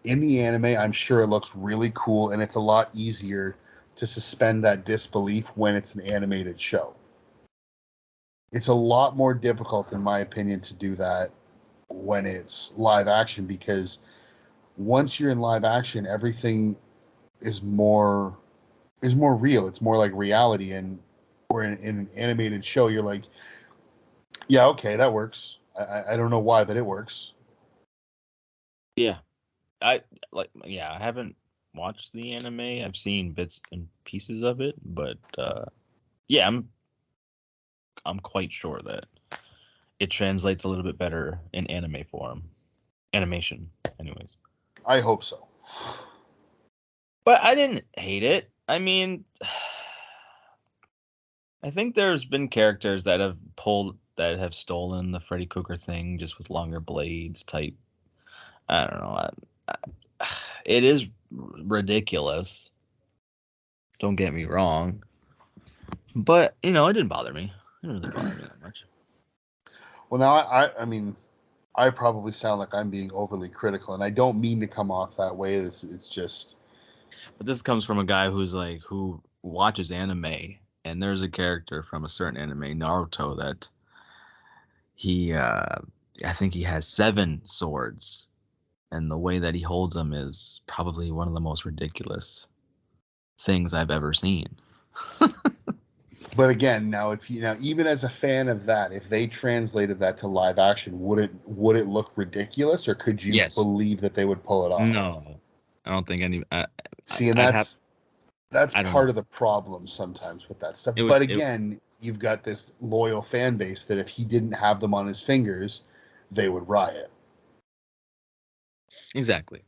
in the anime, I'm sure it looks really cool, and it's a lot easier to suspend that disbelief when it's an animated show. It's a lot more difficult, in my opinion, to do that when it's live action, because once you're in live action, everything is more real. It's more like reality, and or in an animated show, you're like, yeah, okay, that works. I don't know why, but it works. Yeah. I haven't watched the anime. I've seen bits and pieces of it, but yeah, I'm quite sure that it translates a little bit better in anime form. Animation, anyways. I hope so. But I didn't hate it. I mean, I think there's been characters that have stolen the Freddy Krueger thing just with longer blades type. I don't know. It is ridiculous. Don't get me wrong. But, it didn't bother me. It didn't really bother me that much. Well, now I mean, I probably sound like I'm being overly critical, and I don't mean to come off that way. It's just. But this comes from a guy who watches anime, and there's a character from a certain anime, Naruto, that I think he has 7 swords, and the way that he holds them is probably one of the most ridiculous things I've ever seen. But again, now even as a fan of that, if they translated that to live action, would it look ridiculous, or could you believe that they would pull it off? No, I don't think any. See, and that's part of the problem sometimes with that stuff. But again, you've got this loyal fan base that if he didn't have them on his fingers, they would riot. Exactly.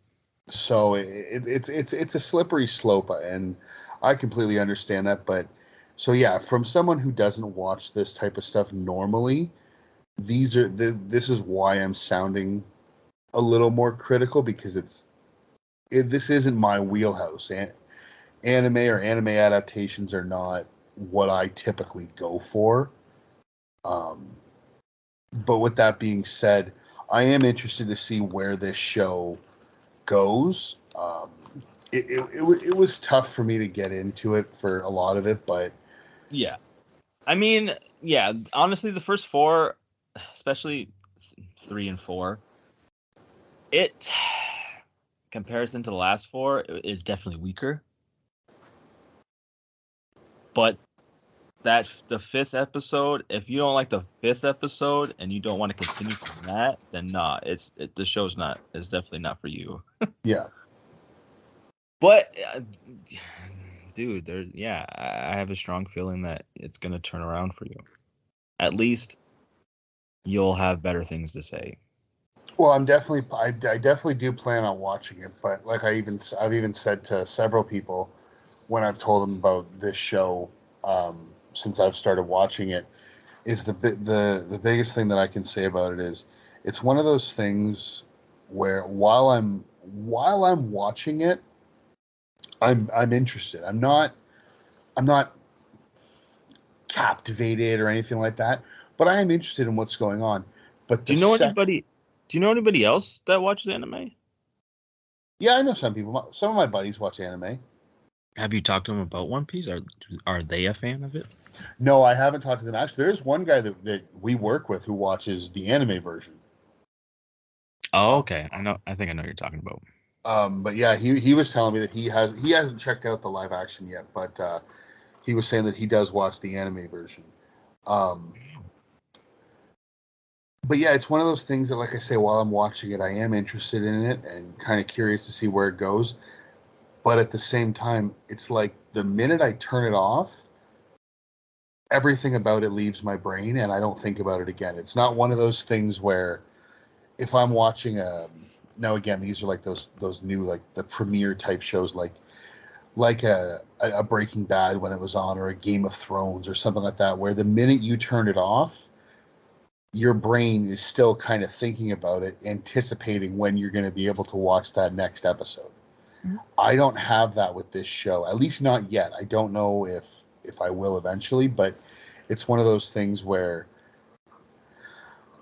So it's a slippery slope, and I completely understand that. But so yeah, from someone who doesn't watch this type of stuff normally, this is why I'm sounding a little more critical, because this isn't my wheelhouse. Anime or anime adaptations are not what I typically go for. But with that being said, I am interested to see where this show goes. It was tough for me to get into it for a lot of it, but yeah, I mean, yeah, honestly, the first 4, especially 3 and 4, it comparison to the last 4 is definitely weaker. But the 5th episode, if you don't like the 5th episode and you don't want to continue from that, then the show's not. It's definitely not for you. yeah. But dude, I have a strong feeling that it's gonna turn around for you. At least you'll have better things to say. Well, I definitely do plan on watching it, but like I've even said to several people when I've told them about this show, since I've started watching it, is the biggest thing that I can say about it is it's one of those things where while I'm watching it, I'm interested. I'm not captivated or anything like that, but I am interested in what's going on. But Do you know anybody else that watches anime? Yeah, I know some people. Some of my buddies watch anime. Have you talked to them about One Piece? Are they a fan of it? No, I haven't talked to them. Actually, there's one guy that we work with who watches the anime version. Oh, okay. I think I know what you're talking about. But yeah, he was telling me that he hasn't checked out the live action yet, but he was saying that he does watch the anime version. But yeah, it's one of those things that, like I say, while I'm watching it, I am interested in it and kind of curious to see where it goes. But at the same time, it's like the minute I turn it off, everything about it leaves my brain and I don't think about it again. It's not one of those things where if I'm watching now again, these are like those new, like the premiere type shows, like a Breaking Bad when it was on, or a Game of Thrones or something like that, where the minute you turn it off, your brain is still kind of thinking about it, anticipating when you're going to be able to watch that next episode. I don't have that with this show, at least not yet. I don't know if I will eventually, but it's one of those things where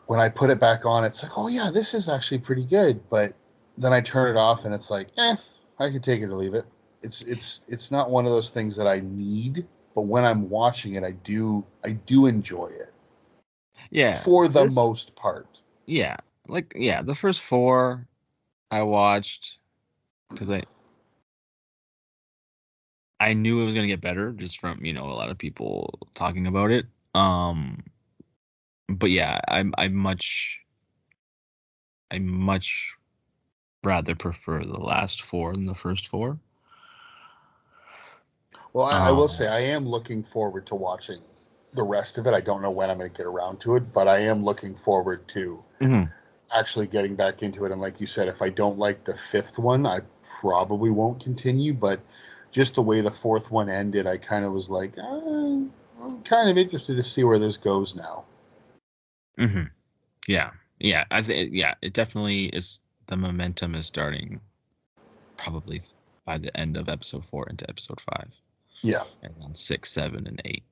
when I put it back on, it's like, oh yeah, this is actually pretty good. But then I turn it off and it's like, I could take it or leave it. It's not one of those things that I need, but when I'm watching it, I do enjoy it. Yeah, For the most part. Yeah, the first 4 I watched because I knew it was gonna get better just from a lot of people talking about it. But yeah, I much rather prefer the last 4 than the first 4. Well, I will say I am looking forward to watching the rest of it. I don't know when I'm going to get around to it, but I am looking forward to actually getting back into it. And like you said, if I don't like the 5th one, I probably won't continue. But just the way the 4th one ended, I kind of was like, I'm kind of interested to see where this goes now. Yeah, I think it definitely is. The momentum is starting probably by the end of episode 4 into episode 5. Yeah. And then 6, 7, and 8.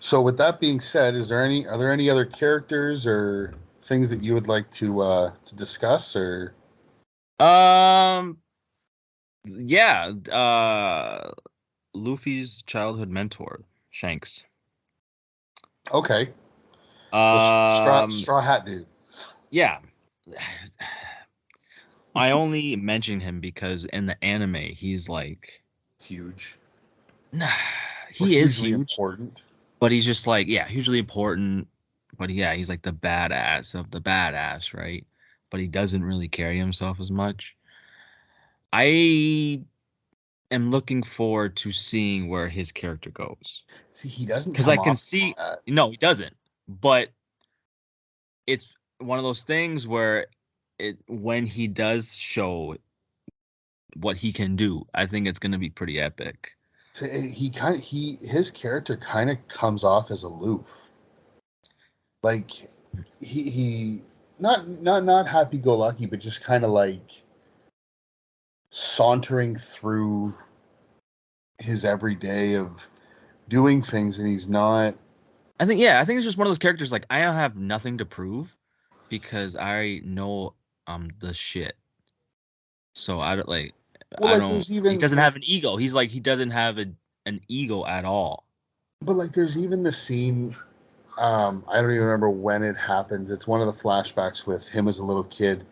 So with that being said, are there any other characters or things that you would like to discuss? Or Luffy's childhood mentor, Shanks. Okay. Straw Hat Dude. Yeah. I only mention him because in the anime he's like huge. He is hugely huge, important. but he's just like hugely important. But he's like the badass of the badass, right? But he doesn't really carry himself as much. I am looking forward to seeing where his character goes. See, he doesn't because come I can off see. that. No, he doesn't. But it's one of those things where when he does show what he can do, I think it's going to be pretty epic. His character kind of comes off as aloof. Like he not happy go lucky, but just kind of like sauntering through his everyday of doing things, and he's not. I think it's just one of those characters like I have nothing to prove because I know I'm the shit. So I don't like. Well, I like don't. there's even. He doesn't have an ego. He's like he doesn't have an ego at all. But like there's even the scene. I don't even remember when it happens. It's one of the flashbacks with him as a little kid.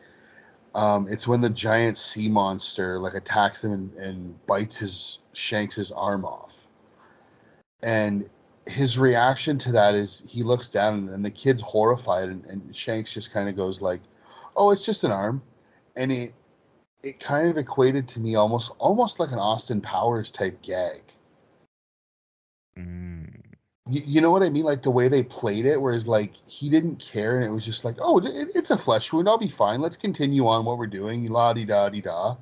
It's when the giant sea monster like attacks him and bites Shanks's arm off, and his reaction to that is he looks down and the kid's horrified, and Shanks just kind of goes like, "Oh, it's just an arm," and it kind of equated to me almost like an Austin Powers type gag. You know what I mean? Like the way they played it, whereas like he didn't care, and it was just like, oh, it's a flesh wound. I'll be fine. Let's continue on what we're doing. La di da di da.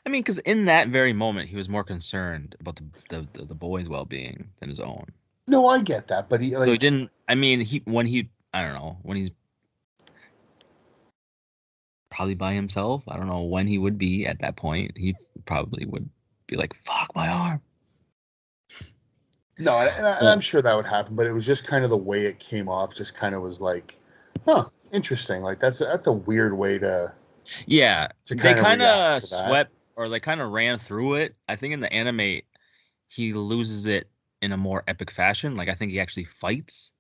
I mean, because in that very moment, he was more concerned about the boy's well being than his own. No, I get that, but he like. So he didn't. I mean, I don't know, when he's probably by himself. I don't know when he would be at that point. He probably would be like, "Fuck my arm." No, and I'm sure that would happen, but it was just kind of the way it came off. Just kind of was like, huh, interesting. Like that's a weird way to. Yeah, To they kind of swept or they kind of ran through it. I think in the anime, he loses it in a more epic fashion. Like I think he actually fights.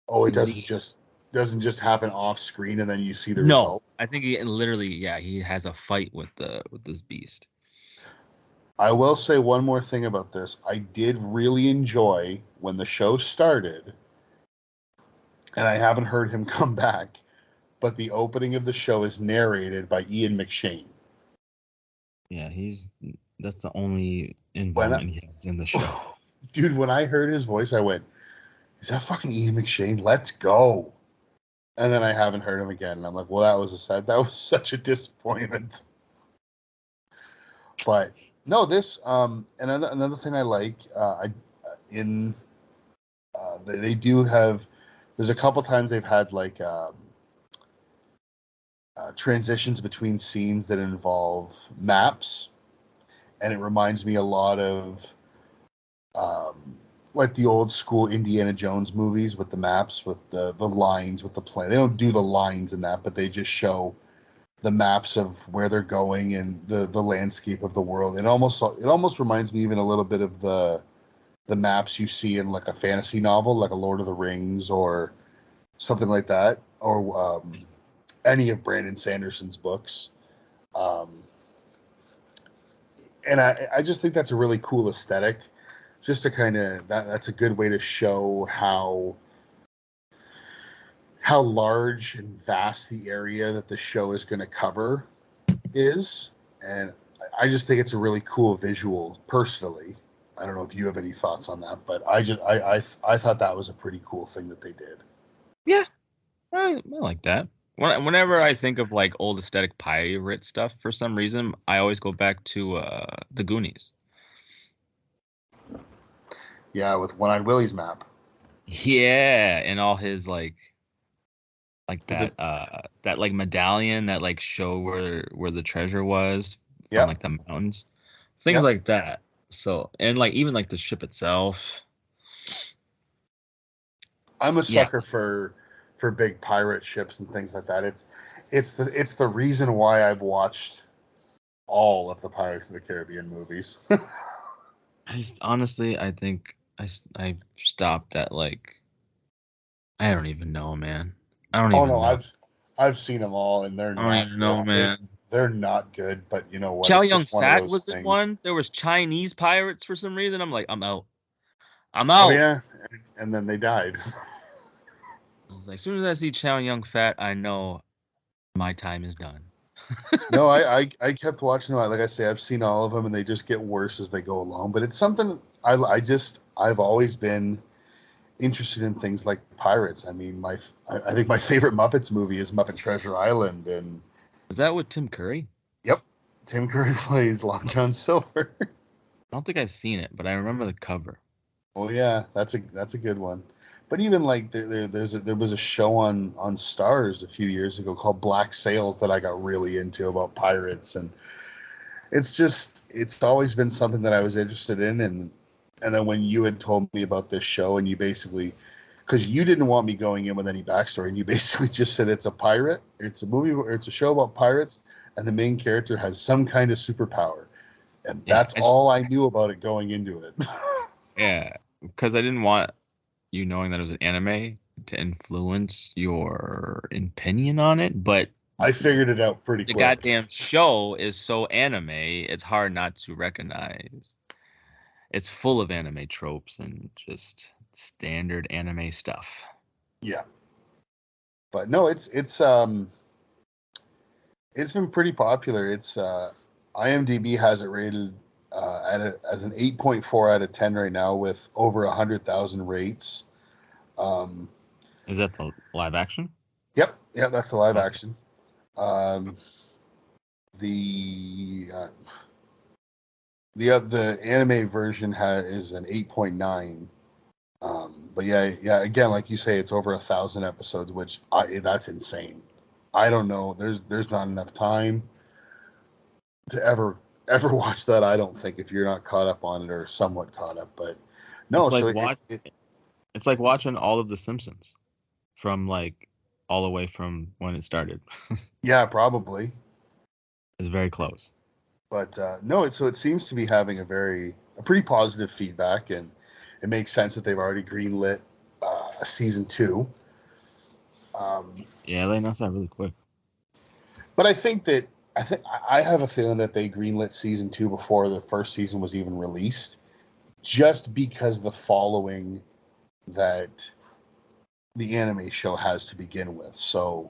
Oh, it doesn't just happen off screen and then you see the result. I think he literally, he has a fight with this beast. I will say one more thing about this. I did really enjoy when the show started, and I haven't heard him come back, but the opening of the show is narrated by Ian McShane. Yeah, that's the only involvement he has in the show. Dude, when I heard his voice, I went, "Is that fucking Ian McShane? Let's go!" And then I haven't heard him again, and I'm like, "Well, that was such a disappointment." But no, this another thing I like in they do have. There's a couple times they've had like transitions between scenes that involve maps, and it reminds me a lot of like the old school Indiana Jones movies with the maps, with the lines, with the plan. They don't do the lines in that, but they just show the maps of where they're going and the landscape of the world. It almost reminds me even a little bit of the maps you see in like a fantasy novel, like a Lord of the Rings or something like that, or any of Brandon Sanderson's books. Um, and I just think that's a really cool aesthetic. Just to kind of that's a good way to show how large and vast the area that the show is going to cover is, and I just think it's a really cool visual. Personally, I don't know if you have any thoughts on that, but I thought that was a pretty cool thing that they did. Yeah, I like that. Whenever I think of like old aesthetic pirate stuff, for some reason, I always go back to the Goonies. Yeah, with One Eyed Willie's map. Yeah, and all his like The, that like medallion that like show where the treasure was from yep, like the mountains, things yep. like that. So, and like even like the ship itself. I'm a Yeah, sucker for big pirate ships and things like that. It's the reason why I've watched all of the Pirates of the Caribbean movies. I think I stopped at like I don't even know, man. I don't Oh even no, know. I've seen them all, and they're I don't not even good. know, They're man. they're not good, but you know what? Chow It's Yun just one of Fat those was in things. one. There was Chinese pirates for some reason. I'm like, I'm out. I'm Oh out. yeah, and then they died. I was like, as soon as I see Chow Yun Fat, I know my time is done. No, I kept watching them. Like I say, I've seen all of them, and they just get worse as they go along. But it's something I've always been interested in things like pirates. I mean, I think my favorite Muppets movie is Muppet Treasure Island, and Is that with Tim Curry? yep, Tim Curry plays Long John Silver. I don't think I've seen it, but I remember the cover. Oh yeah, that's a good one. But even like there was a show on Stars a few years ago called Black Sails that I got really into about pirates, and it's always been something that I was interested in, and then when you had told me about this show and you basically because you didn't want me going in with any backstory and you basically just said it's a movie, it's a show about pirates, and the main character has some kind of superpower, and Yeah, that's all I knew about it going into it. yeah, because I didn't want you knowing that it was an anime to influence your opinion on it, but I figured it out pretty the quick. goddamn show is so anime, it's hard not to recognize. It's full of anime tropes and just standard anime stuff. Yeah, but no, it's been pretty popular. It's IMDb has it rated as an 8.4 out of 10 right now with over 100,000 rates. Um, Is that the live action? yep, that's the live Okay. action. Um, the the anime version is an 8.9. But yeah, again, like you say, it's over 1,000 episodes, which that's insane. I don't know. There's not enough time to ever watch that. I don't think if you're not caught up on it or somewhat caught up. But no, It's like so watch. It's like watching all of The Simpsons from like all the way from when it started. yeah, probably. It's very close. But no, so it seems to be having a pretty positive feedback, and it makes sense that they've already greenlit a season two. Um, Yeah, they announced that really quick. but I have a feeling that they greenlit season two before the first season was even released, just because the following that the anime show has to begin with. So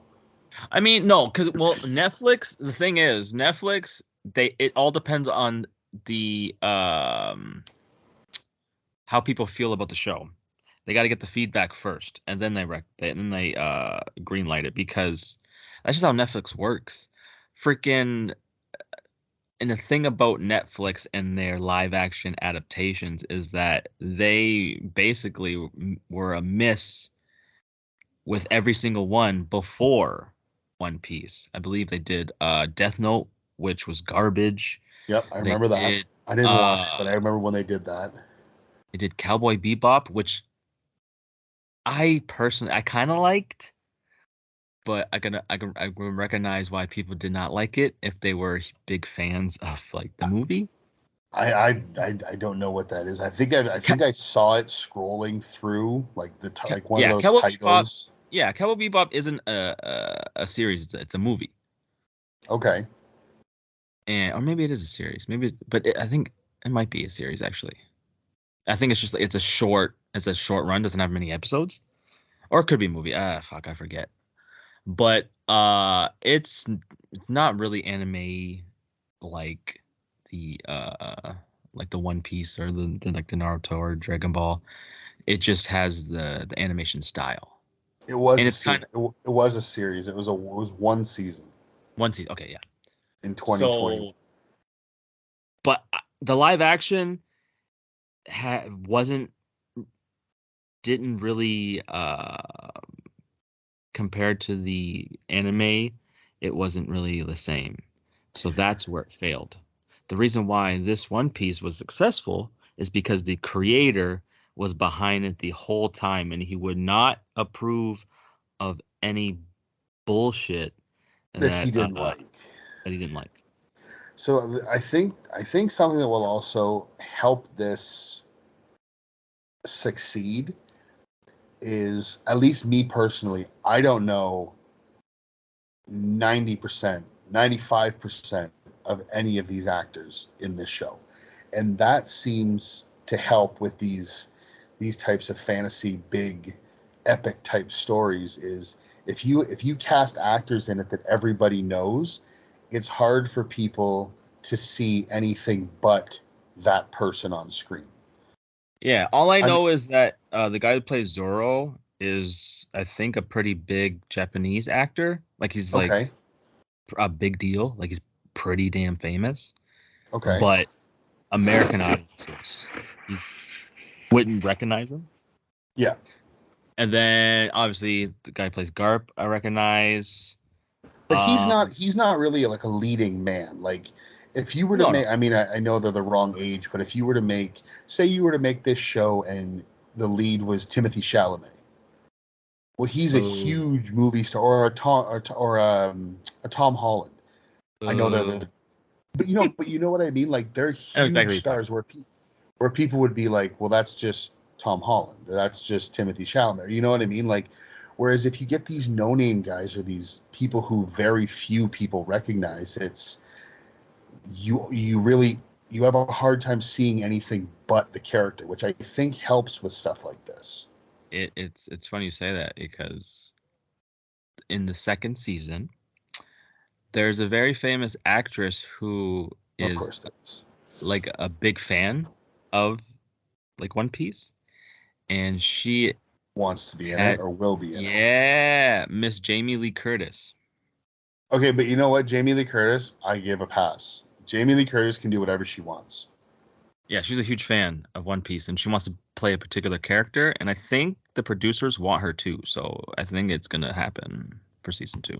I mean, no, because well, Netflix. The thing is, Netflix. It all depends on the how people feel about the show. They got to get the feedback first, and then they green light it, because that's just how Netflix works. Freaking, and the thing about Netflix and their live action adaptations is that they basically were a miss with every single one before One Piece. I believe they did Death Note, which was garbage. Yep, I They remember that. did I didn't watch it, but I remember when they did that. they did Cowboy Bebop, which I kind of liked, but I can recognize why people did not like it if they were big fans of like the movie. I don't know what that is. I think I saw it scrolling through like like one of Yeah, those Cowboy Bebop. titles. Yeah, Cowboy Bebop isn't a series. It's a movie, Okay. and or maybe it is a series. I think it might be a series actually. I think it's just it's a short run. Doesn't have many episodes, or it could be a movie. Fuck, I forget. But it's not really anime like the One Piece or the like the Naruto or Dragon Ball. It just has the animation style, It was and a it's kind series. of It was a series. It was one season one season. Okay, yeah. in 2020. So, but the live action wasn't didn't really compared to the anime, it wasn't really the same. So that's where it failed. The reason why this One Piece was successful is because the creator was behind it the whole time, and he would not approve of any bullshit That he that didn't like. he didn't like. So I think something that will also help this succeed is, at least me personally, I don't know 90%, 95% of any of these actors in this show. And that seems to help with these types of fantasy big epic type stories. Is if you cast actors in it that everybody knows, it's hard for people to see anything but that person on screen. Yeah, all I I know is that the guy that plays Zoro is, I think, a pretty big Japanese actor. Like he's like Okay, a big deal. Like he's pretty damn famous. okay, But American audiences, you wouldn't recognize him. yeah. And then obviously the guy who plays Garp, I recognize. But Um, he's not really like a leading man. Like if you were to no, make, no. I mean, I know they're the wrong age, but if you were to make, say you were to make this show and the lead was Timothy Chalamet, well, he's a Boo, huge movie star, or a Tom Holland. I know they're boo. the, but you know what I mean. Like they're I know exactly huge what you're talking stars where people would be like, well, that's just Tom Holland, or that's just Timothy Chalamet. You know what I mean? Like, whereas if you get these no-name guys or these people who very few people recognize, it's you really you have a hard time seeing anything but the character, which I think helps with stuff like this. It's funny you say that, because in the second season, there's a very famous actress who Of is course, that's like a big fan of like One Piece, and she wants to be in it had or will be in it. yeah, Miss Jamie Lee Curtis. Okay, but you know what? Jamie Lee Curtis, I give a pass. Jamie Lee Curtis can do whatever she wants. Yeah, she's a huge fan of One Piece, and she wants to play a particular character, and I think the producers want her to, so I think it's gonna happen for season 2.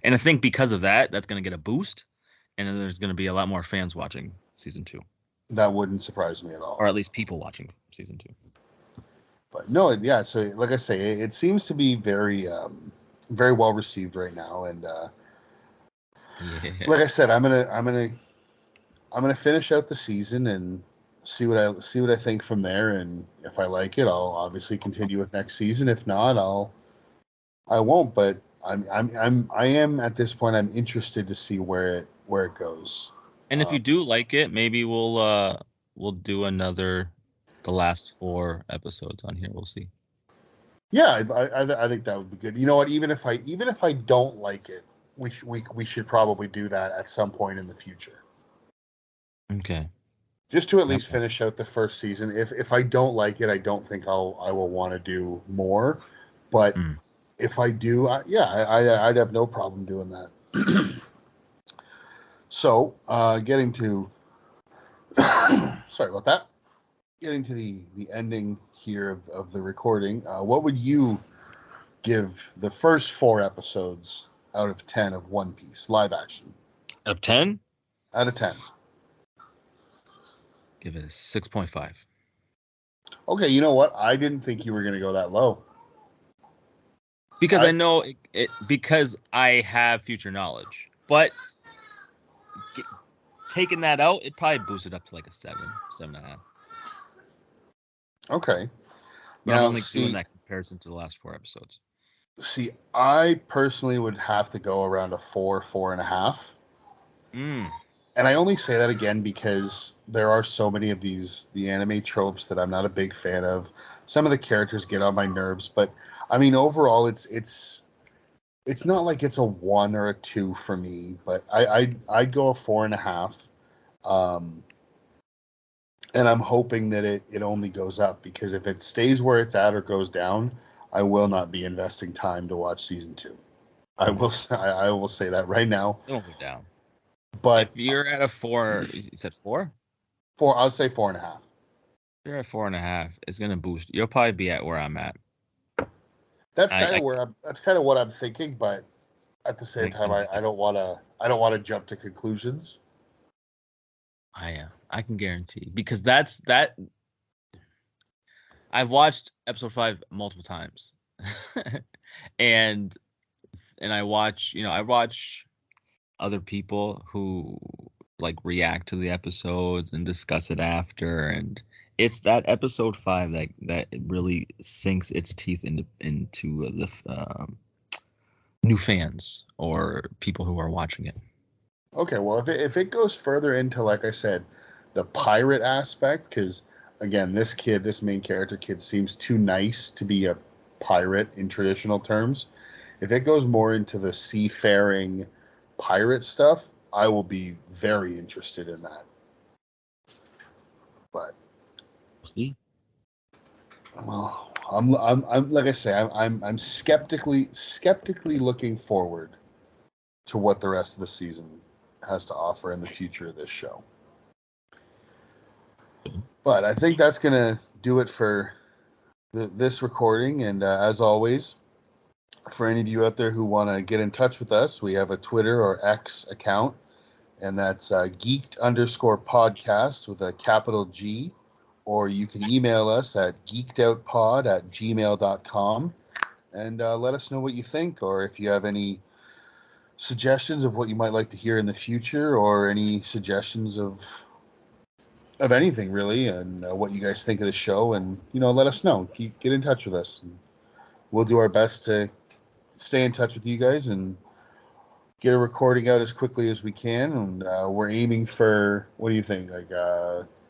And I think because of that, that's gonna get a boost, and then there's gonna be a lot more fans watching season 2, That wouldn't surprise me at or all. at least people watching season 2. But no, yeah. So like I say, it seems to be very, very well received right now. And Yeah. like I said, I'm gonna finish out the season and see what I think from there. And if I like it, I'll obviously continue with next season. If not, I won't. But I am at this point. I'm interested to see where it goes. And if Uh, you do like it, maybe we'll do another the last 4 episodes on here. We'll see. yeah, I think that would be good. You know what? Even if I don't like it, we should probably do that at some point in the future. Okay. just to at Yep. least finish out the first season. If I don't like it, I don't think I will want to do more. But if I do, I'd have no problem doing that. So, getting to sorry about that. Getting to the ending here of the recording. What would you give the first 4 episodes out of 10 of One Piece live action? Out of 10? Out of 10. Give it a 6.5. Okay, you know what? I didn't think you were going to go that low. Because I know it because I have future knowledge. But taking that out, it probably boosted up to like a 7.5. Okay. But I'm only doing that comparison to the last 4 episodes. See, I personally would have to go around a 4.5. And I only say that again because there are so many of the anime tropes that I'm not a big fan of. Some of the characters get on my nerves, but I mean overall it's not like it's a 1 or a 2 for me, but I'd go a 4.5. And I'm hoping that it only goes up, because if it stays where it's at or goes down, I will not be investing time to watch season 2. I will say that right now. It won't go down. But if you're at a 4, you said 4? 4, I'll say 4.5. If you're at 4.5, it's gonna boost. You'll probably be at where I'm at. That's kind of what I'm thinking, but at the same time, I don't want to jump to conclusions. I can guarantee, because that I've watched episode 5 multiple times, and I watch other people who like react to the episodes and discuss it after, and it's that episode 5 that really sinks its teeth into the new fans or people who are watching it. Okay, well, if it goes further into, like I said, the pirate aspect, because again, this main character kid seems too nice to be a pirate in traditional terms. If it goes more into the seafaring pirate stuff, I will be very interested in that. But see, well, I'm like I say, I'm skeptically looking forward to what the rest of the season has to offer in the future of this show. But I think that's going to do it for this recording. And as always, for any of you out there who want to get in touch with us, we have a Twitter or X account, and that's geeked_podcast with a capital G. Or you can email us at geekedoutpod@gmail.com and let us know what you think, or if you have any suggestions of what you might like to hear in the future, or any suggestions of anything really, and what you guys think of the show, and let us know. Get in touch with us, and we'll do our best to stay in touch with you guys and get a recording out as quickly as we can. And we're aiming for, what do you think, like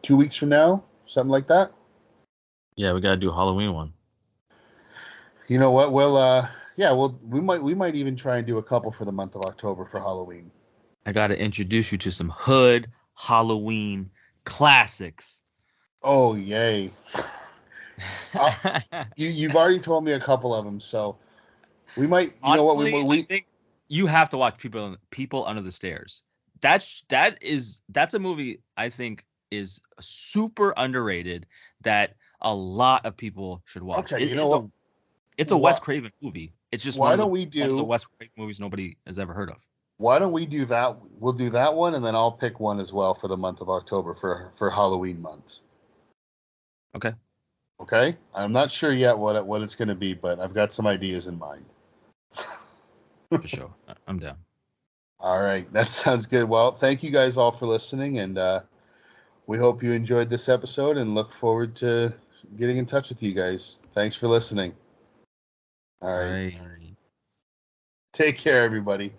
2 weeks from now, something like that? Yeah, we gotta do a Halloween one. You know what, we might even try and do a couple for the month of October for Halloween. I gotta introduce you to some hood Halloween classics. Oh, yay. You've already told me a couple of them, so we might. Honestly, I think you have to watch People Under the Stairs. That's a movie I think is super underrated that a lot of people should watch. Okay, what? It's a Wes Craven movie. It's just one of the Wes Craven movies nobody has ever heard of. Why don't we do that? We'll do that one, and then I'll pick one as well for the month of October for Halloween month. Okay. Okay. I'm not sure yet what it's going to be, but I've got some ideas in mind. For sure. I'm down. All right. That sounds good. Well, thank you guys all for listening, and we hope you enjoyed this episode and look forward to getting in touch with you guys. Thanks for listening. All right. All right. Take care, everybody.